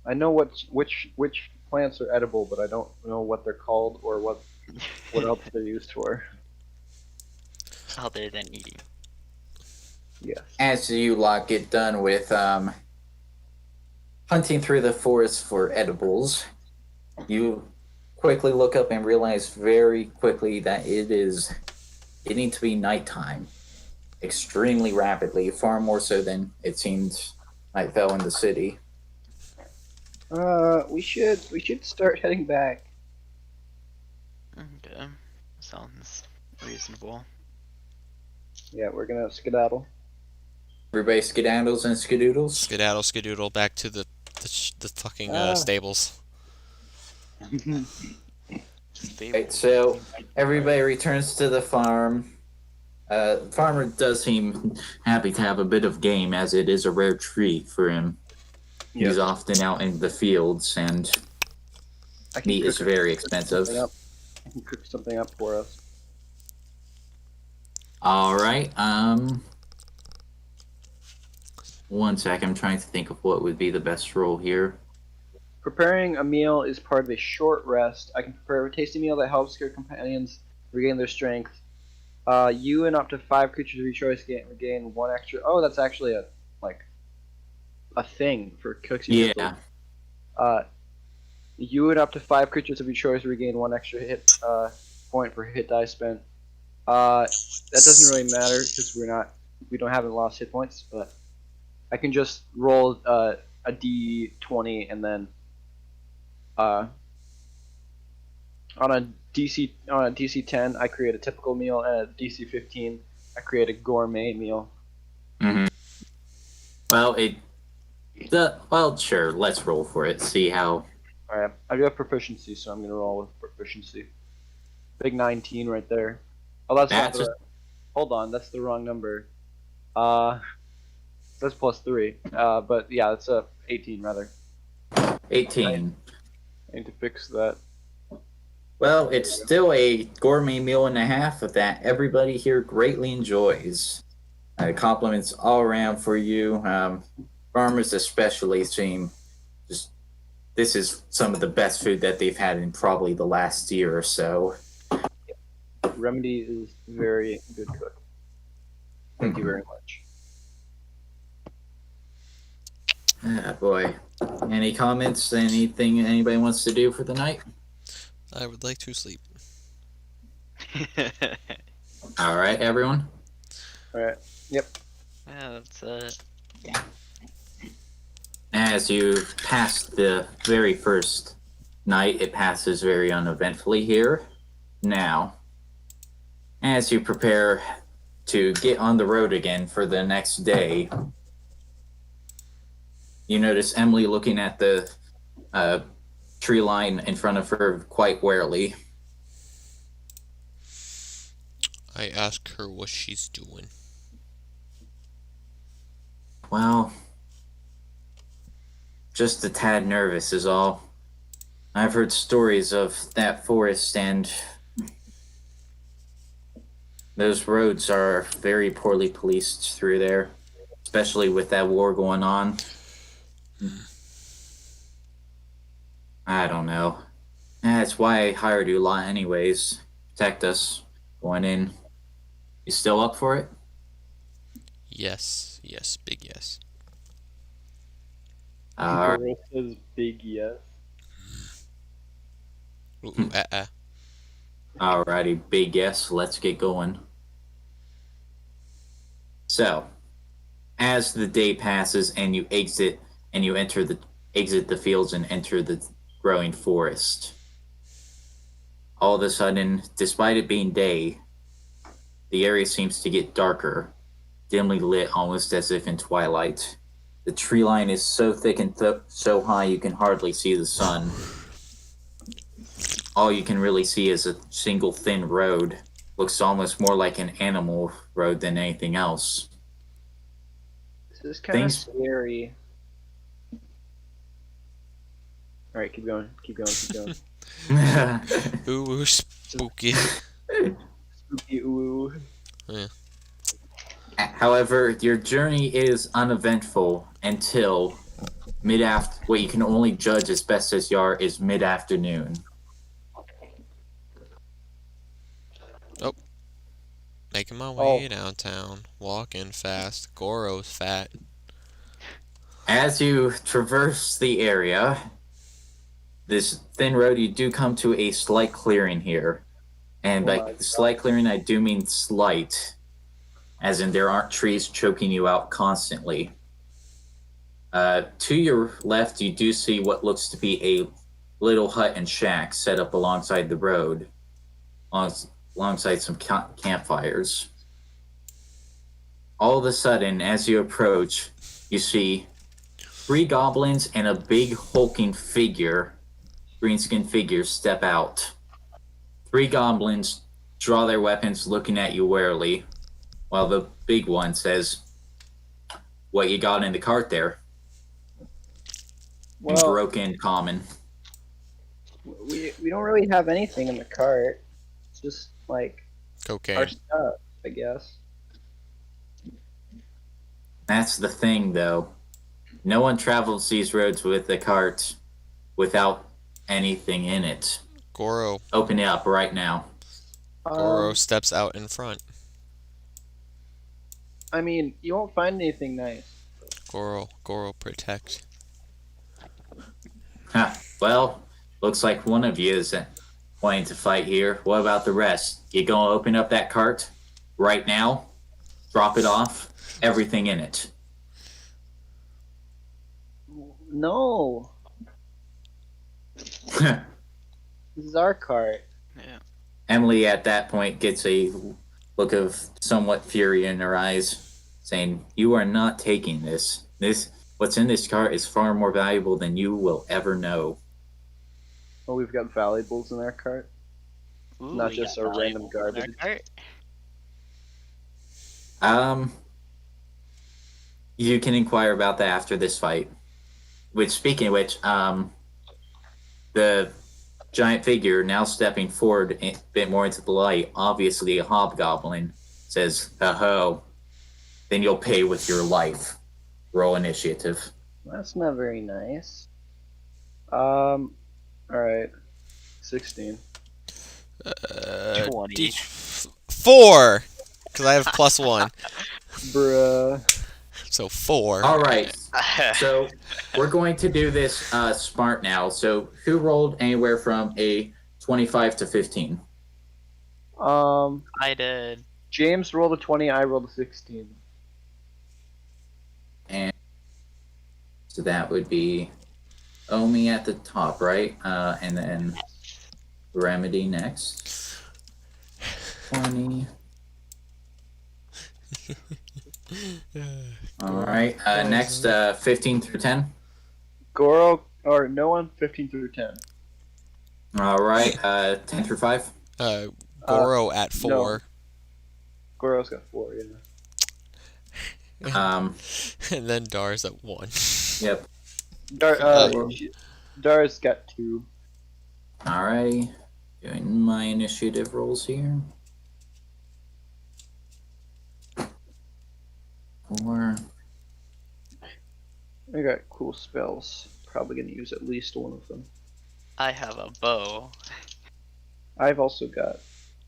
I know which plants are edible, but I don't know what they're called or what else they're used for.
Other than eating.
Yes.
As you lot get done with hunting through the forest for edibles, you quickly look up and realize very quickly that it is getting to be nighttime extremely rapidly, far more so than it seemed night fell in the city.
We should start heading back.
Okay. Sounds reasonable.
Yeah, we're gonna skedaddle.
Everybody skedaddles and skedoodles.
Skedaddle, skedoodle, back to the fucking
Ah.
stables.
Right, so everybody returns to the farm. Farmer does seem happy to have a bit of game, as it is a rare treat for him.
Yes.
He's often out in the fields, and
I can
meat is
cook
very
something
expensive.
up. I can cook something up for us.
All right. One sec. I'm trying to think of what would be the best role here.
Preparing a meal is part of a short rest. I can prepare a tasty meal that helps your companions regain their strength. You and up to 5 creatures of your choice regain 1 extra. Oh, that's actually a thing for cooks.
Yeah.
You and up to 5 creatures of your choice regain 1 extra hit point for hit die spent. That doesn't really matter because we haven't lost hit points, but I can just roll a d20 and then on a DC 10 I create a typical meal, and at DC 15 I create a gourmet meal.
Mm-hmm. Well, sure. Let's roll for it. See how.
All right, I do have proficiency, so I'm gonna roll with proficiency. Big 19 right there. Oh, that's not
That's
the. Hold on, that's the wrong number. That's plus 3. But yeah, it's a 18 rather.
18.
I need to fix that.
Well, it's still a gourmet meal and a half that everybody here greatly enjoys. Compliments all around for you. Farmers especially seem just. This is some of the best food that they've had in probably the last year or so.
Remedy is very good cook. Thank you very much.
Ah, boy. Any comments? Anything anybody wants to do for the night?
I would like to sleep.
All right, everyone.
All right. Yep.
Yeah, that's it.
As you pass the very first night, it passes very uneventfully here. Now, as you prepare to get on the road again for the next day, you notice Emily looking at the tree line in front of her quite warily.
I ask her what she's doing.
Well, just a tad nervous is all. I've heard stories of that forest, and those roads are very poorly policed through there, especially with that war going on. I don't know. That's why I hired you a lot, anyways. Protect us going in. You still up for it?
Yes, yes, big yes.
Girl says big yes.
Ooh,
Hmm. Alrighty, big yes. Let's get going. So, as the day passes and you exit the fields and enter the growing forest, all of a sudden, despite it being day, the area seems to get darker, dimly lit almost as if in twilight. The tree line is so thick and so high you can hardly see the sun. All you can really see is a single thin road. Looks almost more like an animal road than anything else.
This is kind of
Things
scary. All right, keep going. Keep going. Keep going.
ooh, spooky.
Spooky ooh.
However, your journey is uneventful until what you can only judge as best as you are is mid-afternoon.
Making my way downtown, walking fast. Goro's fat.
As you traverse the area, this thin road, you do come to a slight clearing here. And
Oh
by
my
the slight clearing, I do mean slight, as in there aren't trees choking you out constantly. To your left, you do see what looks to be a little hut and shack set up alongside the road, alongside some campfires. All of a sudden, as you approach, you see three goblins and a big hulking figure, green-skinned figure, step out. Three goblins draw their weapons, looking at you warily, while the big one says, "What you got in the cart there?" In
Well,
broken common.
we don't really have anything in the cart. It's just like our
Cocaine.
stuff, I guess.
That's the thing, though. No one travels these roads with a cart without anything in it.
Goro.
Open it up right now.
Goro
Um,
steps out in front.
I mean, you won't find anything nice.
Goro protect.
Huh. Well, looks like one of you is wanting to fight here. What about the rest? You gonna open up that cart right now? Drop it off? Everything in it.
No, this is our cart.
Emily, at that point, gets a look of somewhat fury in her eyes, saying, "You are not taking this. What's in this cart is far more valuable than you will ever know."
Oh, we've got valuables in our cart.
Ooh,
Not
we
just
got
our random
valuables in our
garbage.
cart.
You can inquire about that after this fight. Which, speaking of which, the giant figure now stepping forward a bit more into the light, obviously a hobgoblin, says, "Ho, then you'll pay with your life. Roll initiative."
That's not very nice.
All right, 16.
20.
4! Because I have +1.
Bruh.
So 4.
All right, so we're going to do this smart now. So who rolled anywhere from a 25 to 15?
I did.
James rolled a 20. I rolled a 16.
And so that would be Omi at the top, right? And then Remedy next. 20. All right. Next, 15 through 10.
Goro or no one 15 through 10.
All right. 10 through 5.
Goro at 4.
Goro's got 4. Yeah.
And then Dar's at 1.
Yep.
Dar's got 2.
Alrighty. Doing my initiative rolls here. 4.
I got cool spells. Probably gonna use at least one of them.
I have a bow.
I've also got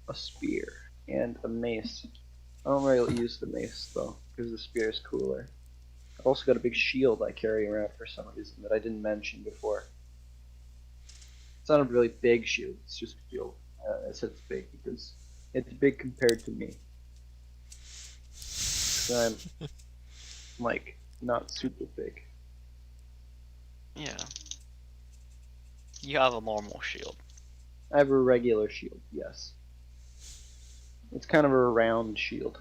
a spear and a mace. I don't really use the mace though, because the spear is cooler. I've also got a big shield I carry around for some reason that I didn't mention before. It's not a really big shield, it's just a shield. I said it's big because it's big compared to me. So I'm, like, not super big.
Yeah. You have a normal shield.
I have a regular shield, yes. It's kind of a round shield.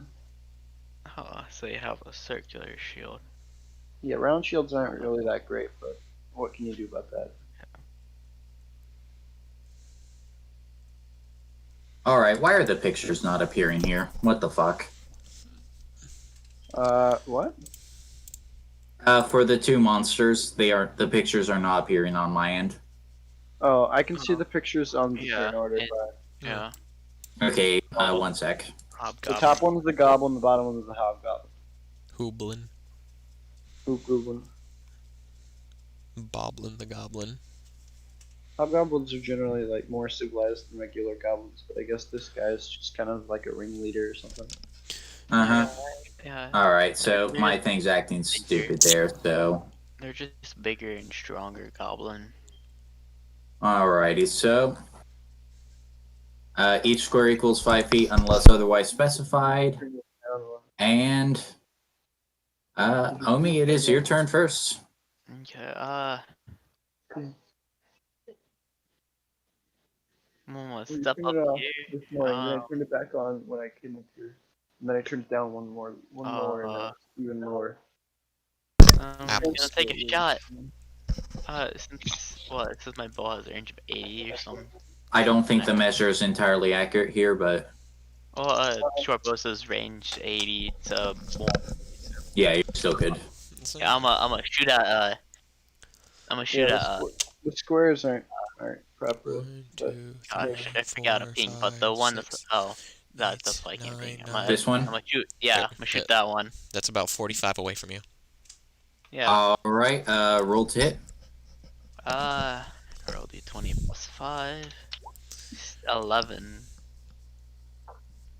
Oh, so you have a circular shield.
Yeah, round shields aren't really that great, but what can you do about that?
Alright, why are the pictures not appearing here? What the fuck?
What?
For the 2 monsters, the pictures are not appearing on my end.
Oh, I can see
Oh.
the pictures on the
Yeah,
turn order.
it-
But
Yeah.
Okay, 1 sec.
the
Hobgoblin.
top one is the goblin, the bottom one is the hobgoblin.
Hooblin.
Boop goblin.
Boblin the Goblin.
Hobgoblins are generally like more civilized than regular goblins, but I guess this guy is just kind of like a ringleader or something.
Uh-huh.
Yeah.
Alright, so
They're
my
just
thing's acting stupid there, so...
They're just bigger and stronger goblin.
Alrighty, so... each square equals 5 feet unless otherwise specified. And... homie, it is your turn first.
Okay, I'm gonna
You
step
turned
up
it off
here.
this morning, then I turned it back on when I came up here. And then I turned it down one more, and then even lower.
I'm gonna take a shot. Since my ball has a range of 80 or something.
I don't think the measure is entirely accurate here, but...
Well, short bow says range 80 to 1.
Yeah, you're still good.
Yeah, I'm gonna shoot at,
The squares aren't proper.
1, 2,
gosh,
3,
I forgot a
4,
ping, but
5,
the one
6,
that's why I can't ping.
9,
This one?
I'm gonna shoot, yeah, I'm gonna shoot that one.
That's about 45 away from you.
Yeah.
Alright, roll to hit.
Roll d20 plus 5. 11.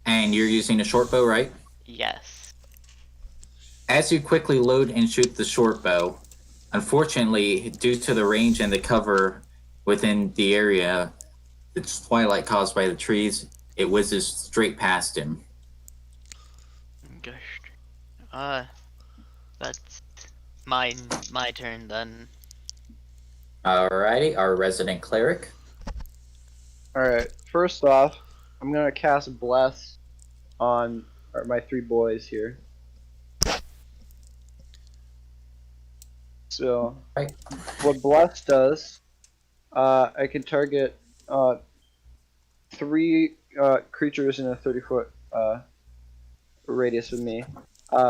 And you're using a short bow, right?
Yes.
As you quickly load and shoot the short bow, unfortunately, due to the range and the cover within the area, the twilight caused by the trees, it whizzes straight past him.
Gosh. That's my turn then.
Alrighty, our resident cleric.
Alright, first off, I'm gonna cast Bless on my 3 boys here. So,
Right.
what Bless does, I can target 3 creatures in a 30-foot radius of me.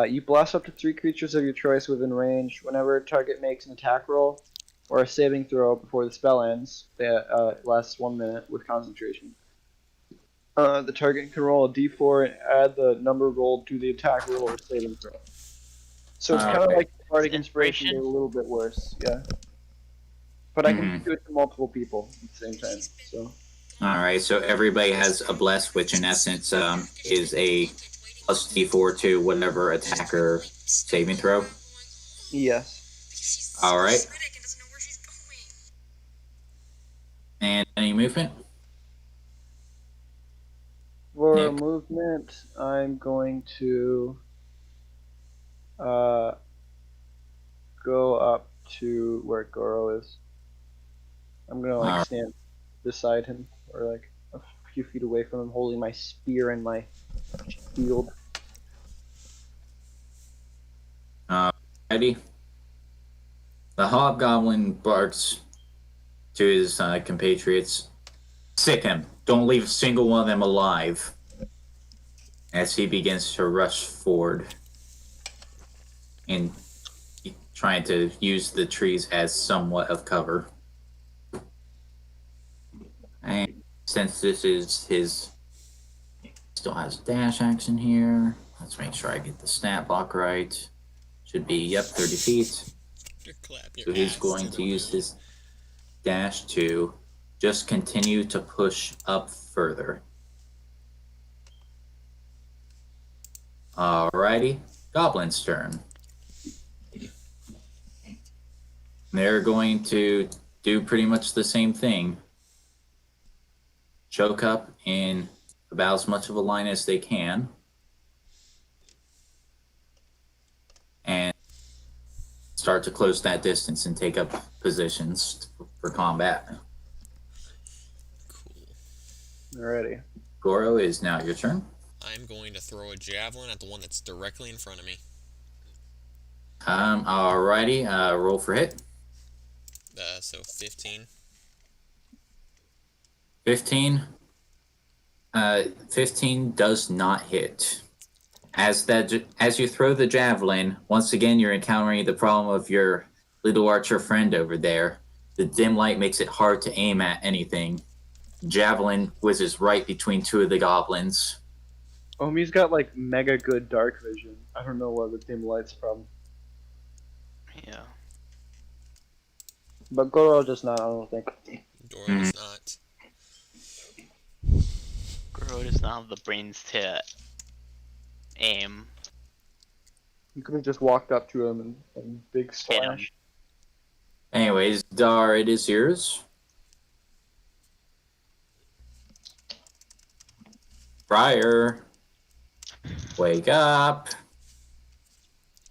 You bless up to 3 creatures of your choice within range. Whenever a target makes an attack roll or a saving throw before the spell ends, that lasts 1 minute with concentration. The target can roll a d4 and add the number rolled to the attack roll or saving throw. So it's kind of
Okay.
like Bardic Inspiration,
Inspiration?
but a little bit worse, yeah. But I can do it to multiple people at the same time, so.
Alright, so everybody has a bless, which in essence is a plus d4 to whatever attacker saving throw.
Yes.
Alright. And any movement?
For
Nick?
movement, I'm going to go up to where Goro is. I'm gonna
Alright.
stand beside him, or like a few feet away from him, holding my spear and my shield.
Ready? The hobgoblin barks to his compatriots. Sick him. Don't leave a single one of them alive. As he begins to rush forward. And trying to use the trees as somewhat of cover. since this is his, still has dash action here. Let's make sure I get the stat block right. Should be, yep, 30 feet.
Clap your
So he's
ass
going
the
to use
moon.
his dash to just continue to push up further. Alrighty, Goblin's turn. They're going to do pretty much the same thing. Choke up in about as much of a line as they can. And start to close that distance and take up positions for combat.
Cool.
Alrighty.
Goro, is now your turn.
I'm going to throw a javelin at the one that's directly in front of me.
Alrighty, roll for hit.
So 15.
15. 15 does not hit. As you throw the javelin, once again you're encountering the problem of your little archer friend over there. The dim light makes it hard to aim at anything. Javelin whizzes right between two of the goblins.
Omi's got like mega good dark vision. I don't know what the dim light's from.
Yeah.
But Goro does not, I don't think.
Doro does not.
Goro does not have the brains to aim.
You could have just walked up to him and big
Hit him.
slash.
Anyways, Dar, it is yours. Friar, wake up.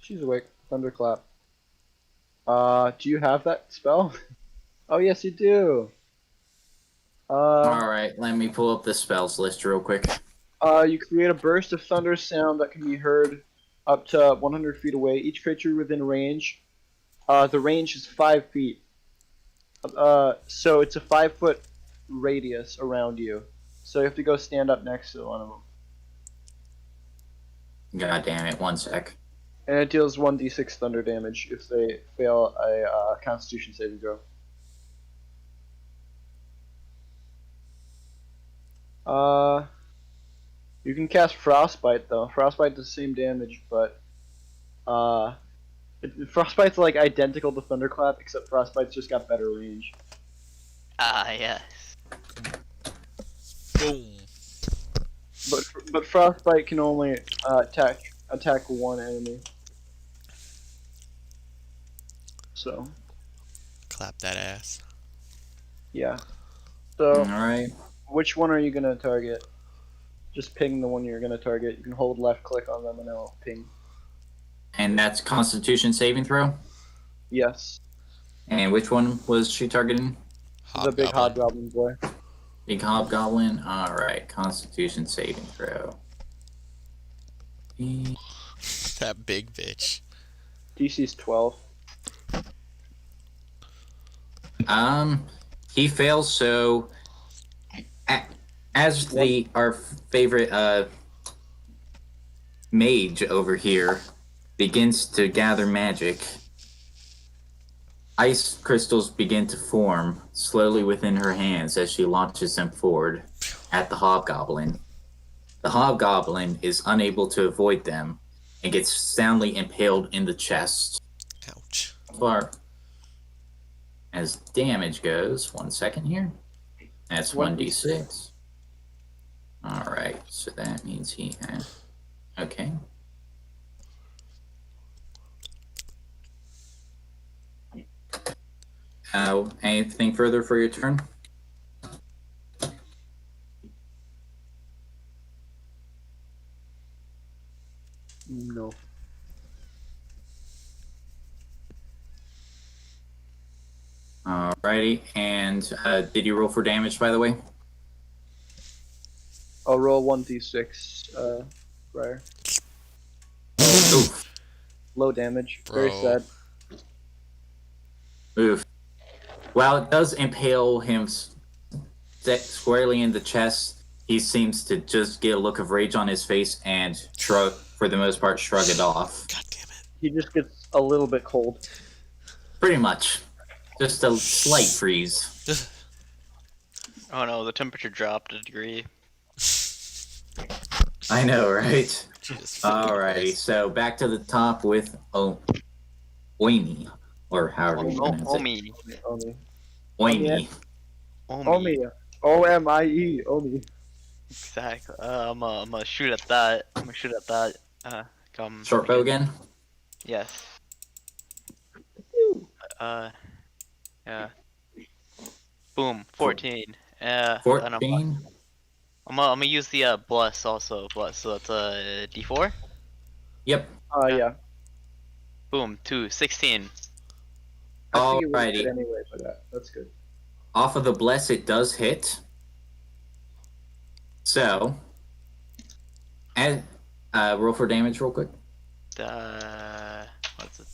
She's awake. Thunderclap. Do you have that spell? Oh yes, you do.
Alright, let me pull up the spells list real quick.
You create a burst of thunder sound that can be heard up to 100 feet away. Each creature within range. The range is 5 feet. So it's a 5-foot radius around you. So you have to go stand up next to one of them.
God damn it, one sec.
And it deals 1d6 thunder damage if they fail a Constitution saving throw. You can cast Frostbite though. Frostbite does the same damage, but Frostbite's like identical to Thunderclap, except Frostbite's just got better range.
Ah, yes.
Boom.
But Frostbite can only attack one enemy. So
Clap that ass.
yeah. So
Alright.
which one are you gonna target? Just ping the one you're gonna target. You can hold left click on them and it'll ping.
And that's Constitution saving throw?
Yes.
And which one was she targeting?
The big hobgoblin boy.
Big Hobgoblin? Alright, Constitution saving throw.
That big bitch.
DC's 12.
He fails, so as our favorite mage over here begins to gather magic, ice crystals begin to form slowly within her hands as she launches them forward at the hobgoblin. The hobgoblin is unable to avoid them and gets soundly impaled in the chest.
Ouch.
Far as damage goes, 1 second here. That's 1d6. Alright, so that means he has. Okay. Anything further for your turn?
No.
Alrighty, and did you roll for damage, by the way?
I'll roll 1d6, Briar.
Oof.
Low damage. Very
Bro.
sad.
Oof. While it does impale him squarely in the chest, he seems to just get a look of rage on his face and shrug, for the most part, shrug it off.
God damn it.
He just gets a little bit cold.
Pretty much. Just a slight freeze.
Oh no, the temperature dropped a degree.
I know, right?
Jesus fucking
Alrighty,
Christ.
so back to the top with Oimi, or however you
Oh,
pronounce it.
Omi.
Omi.
Oimi.
Omi.
Omi. O-M-I-E. Omi.
Exactly. I'm gonna shoot at that. I'm gonna shoot at that. Come.
Short bow
begin.
again?
Yes. Yeah. Boom. 14. And
14?
I'm gonna use the bless also. Bless. So that's a D4.
Yep.
Yeah.
Boom. 2. 16.
I think it would
Alrighty.
hit anyway, but that's good.
Off of the bless, it does hit. So, and roll for damage real quick.
What's it?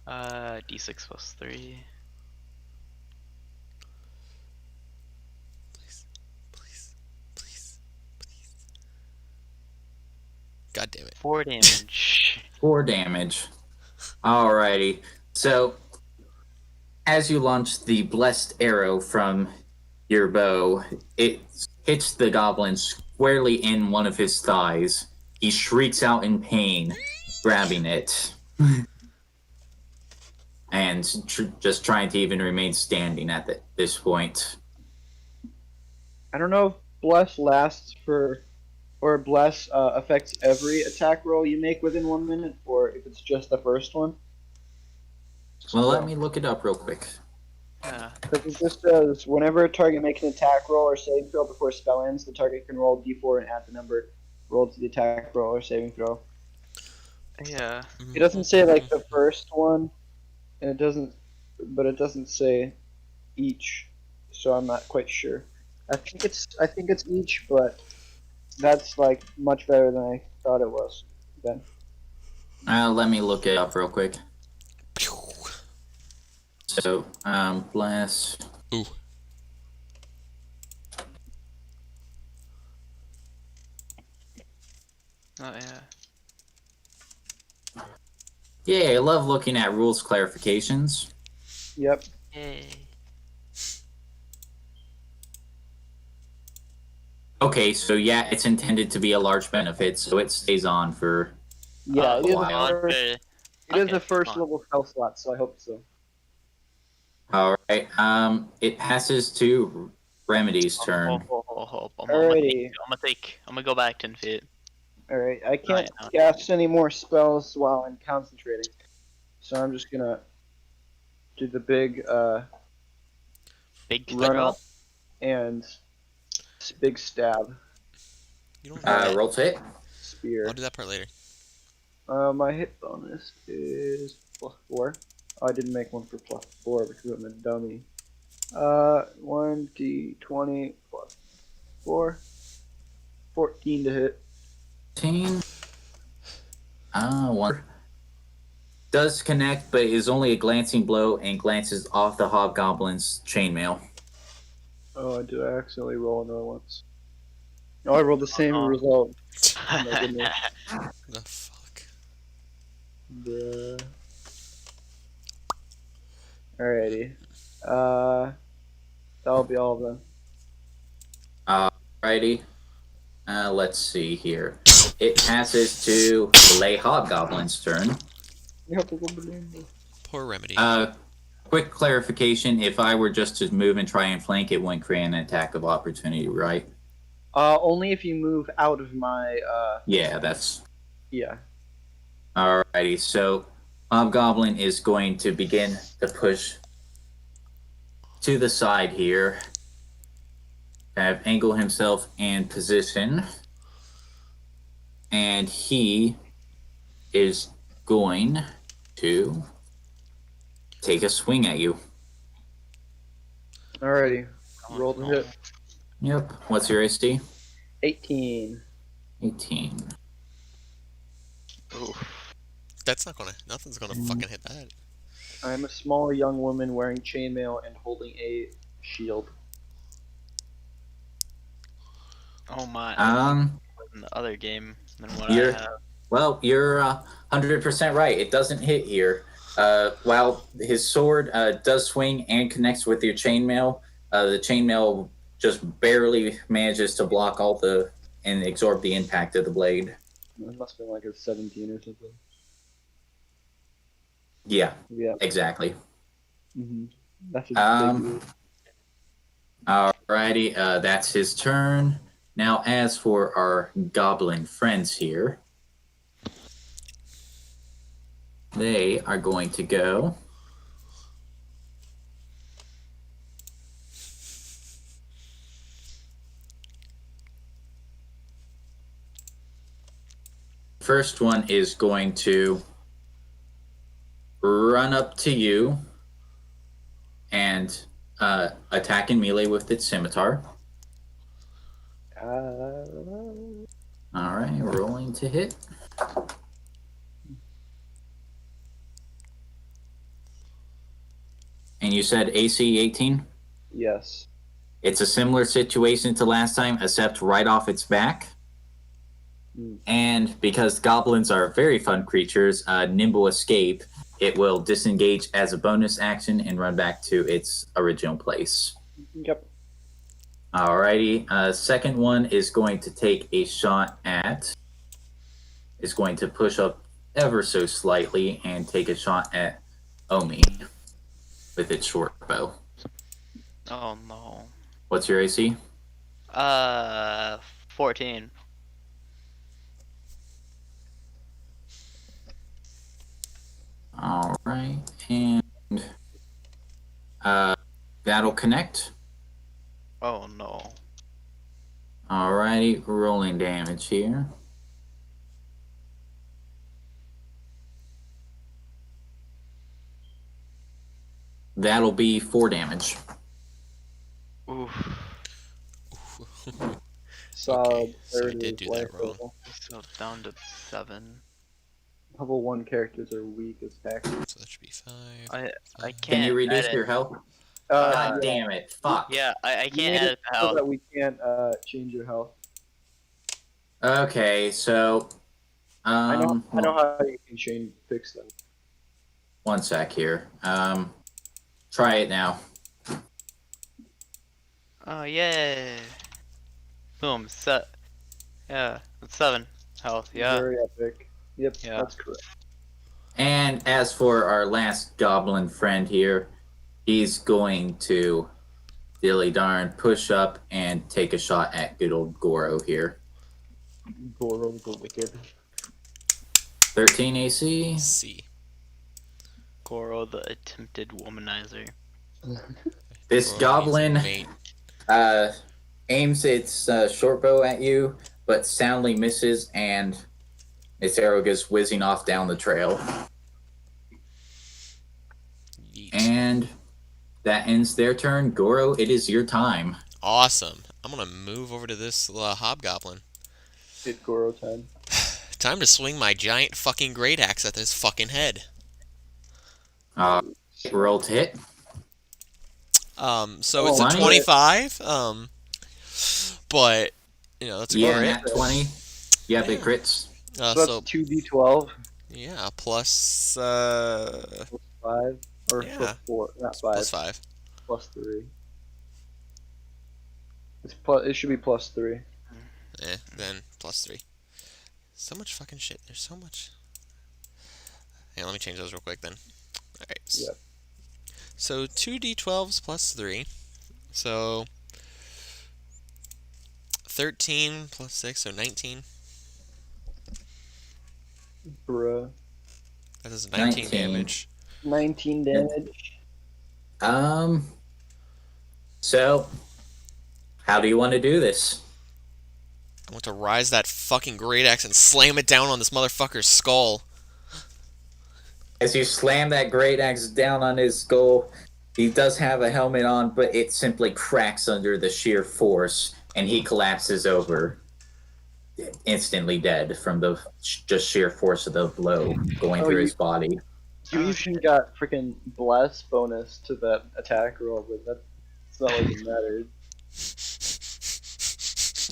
D6 plus 3.
Please. God damn it.
4 damage.
4 damage. Alrighty. So, as you launch the blessed arrow from your bow, it hits the goblin squarely in one of his thighs. He shrieks out in pain, grabbing it. And just trying to even remain standing at this point.
I don't know if Bless lasts for, or Bless affects every attack roll you make within 1 minute, or if it's just the first one.
Well, let me look it up real quick.
Because it just says, whenever a target makes an attack roll or saving throw before spell ends, the target can roll d4 and add the number rolled to the attack roll or saving throw.
Yeah.
It doesn't say like the first one, and it doesn't say each, so I'm not quite sure. I think it's each, but that's like much better than I thought it was. Then
Let me look it up real quick. So, bless.
Ooh.
Oh yeah.
Yeah, I love looking at rules clarifications.
yep.
Yay.
Okay, so yeah, it's intended to be a large benefit, so it stays on for.
Yeah, it is,
wow.
it is
Okay,
a first
fine.
level spell slot, so I hope so.
Alright, it passes to Remedy's turn.
I'm
Alrighty.
gonna go back 10 feet.
Alright, I can't
Right.
cast any more spells while I'm concentrating, so I'm just gonna do the big
Big
run
throw.
up and big stab
You don't know that.
Roll to hit.
spear.
I'll do that part later.
My hit bonus is +4. Oh, I didn't make one for +4 because I'm a dummy. 1d20 plus 4. 14 to hit.
15. One. Does connect, but is only a glancing blow and glances off the hobgoblin's chainmail.
Oh, did I accidentally roll another once? Oh, I rolled the same result. Oh my goodness.
The fuck?
Bruh. Alrighty. That'll be all of them.
Alrighty. Let's see here. It passes to Lay Hobgoblin's turn.
Poor Remedy.
Quick clarification, if I were just to move and try and flank, it wouldn't create an attack of opportunity, right?
Only if you move out of my,
Yeah, that's...
yeah.
Alrighty, so Hobgoblin is going to begin to push to the side here. Kind of angle himself in position. And he is going to take a swing at you.
Alrighty. Roll the hit.
Yep. What's your AC?
18.
18.
Oof.
Nothing's gonna fucking hit that.
I am a small young woman wearing chainmail and holding a shield.
Oh my. In the other game than what I
You're-
have.
Well, you're 100% right. It doesn't hit here. While his sword does swing and connects with your chainmail, The chainmail just barely manages to block all the and absorb the impact of the blade.
It must have been like a 17 or something.
Yeah,
Yeah.
exactly.
Mm-hmm. That's a
Um,
big.
Alrighty, that's his turn. Now, as for our goblin friends here, they are going to go. First one is going to run up to you and attack in melee with its scimitar. Alright, rolling to hit. And you said AC 18?
Yes.
It's a similar situation to last time, except right off its back. And because goblins are very fun creatures, nimble escape, it will disengage as a bonus action and run back to its original place.
Yep.
Alrighty. Second one is going to take a shot at. Is going to push up ever so slightly and take a shot at Omi with its short bow.
Oh no.
What's your AC?
14.
All right, and that'll connect.
Oh no.
Alrighty, rolling damage here. That'll be 4 damage.
Oof.
Solid.
so I did do that
life
wrong.
level.
So down to 7.
Level 1 characters are weak as heck.
So that should be 5.
I can't.
Can you reduce
edit.
your health?
Uh,
God damn it! Fuck.
Yeah, I
You
can't
made
edit
it
the
so
health.
that we can't change your health.
Okay, so
I know how you can fix them.
one sec here. Try it now.
Oh yay! Boom. Yeah, that's 7 health. Yeah.
Very epic. Yep,
Yeah.
that's correct.
And as for our last goblin friend here, he's going to dilly darn push up and take a shot at good old Goro here.
Goro the Wicked.
13 AC.
C.
Goro the attempted womanizer.
This goblin
Mate.
aims its short bow at you, but soundly misses, and its arrow goes whizzing off down the trail.
Yeet.
And that ends their turn. Goro, it is your time.
Awesome. I'm gonna move over to this hobgoblin.
It's Goro time.
Time to swing my giant fucking great axe at this fucking head.
Roll to hit.
So it's a
20.
25. But that's
Yeah,
about
nat
it.
20. Yeah, big
Yeah.
crits.
So that's
So
2d12
yeah, plus
5 or
Yeah.
4, not 5.
plus 5.
Plus 3. It should be plus 3.
Then plus 3. So much fucking shit. There's so much. Hey, let me change those real quick then. Alright.
Yep.
So 2d12s plus 3. So 13 plus 6, so 19.
Bruh.
That is 19
19.
damage.
19 damage.
So, how do you want to do this?
I want to rise that fucking great axe and slam it down on this motherfucker's skull.
As you slam that great axe down on his skull, he does have a helmet on, but it simply cracks under the sheer force, and he collapses over, instantly dead from the just sheer force of the blow going through his body.
You even got freaking bless bonus to that attack roll, but that's not like it mattered.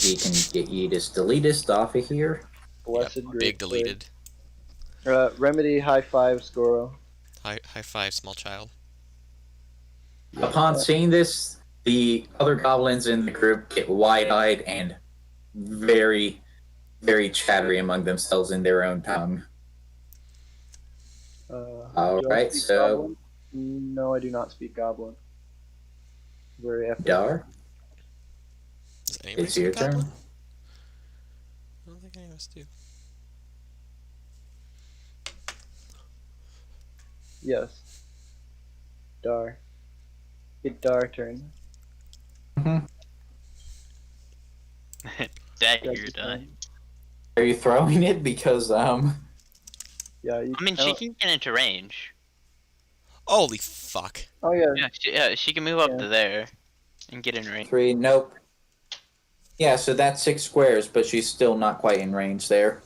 He can get Yeetus deletus off of here.
Blessed great
Big deleted.
Remedy high five, Goro.
High five, small child.
Upon seeing this, The other goblins in the group get wide-eyed and very, very chattery among themselves in their own tongue. All
Do I
right,
speak
so
Goblin? No, I do not speak Goblin. Very epic.
Dar,
Does anybody
it's your
speak Goblin?
turn.
I don't think any of us do.
Yes. Dar. It's Dar turn.
Dagger
Greg's
die.
turn.
Are you throwing it? Because
Yeah, you
I mean, she can get into range.
Holy fuck.
Oh yeah.
Yeah, she can move up
Yeah.
to there and get in range.
3, nope. Yeah, so that's 6 squares, but she's still not quite in range there.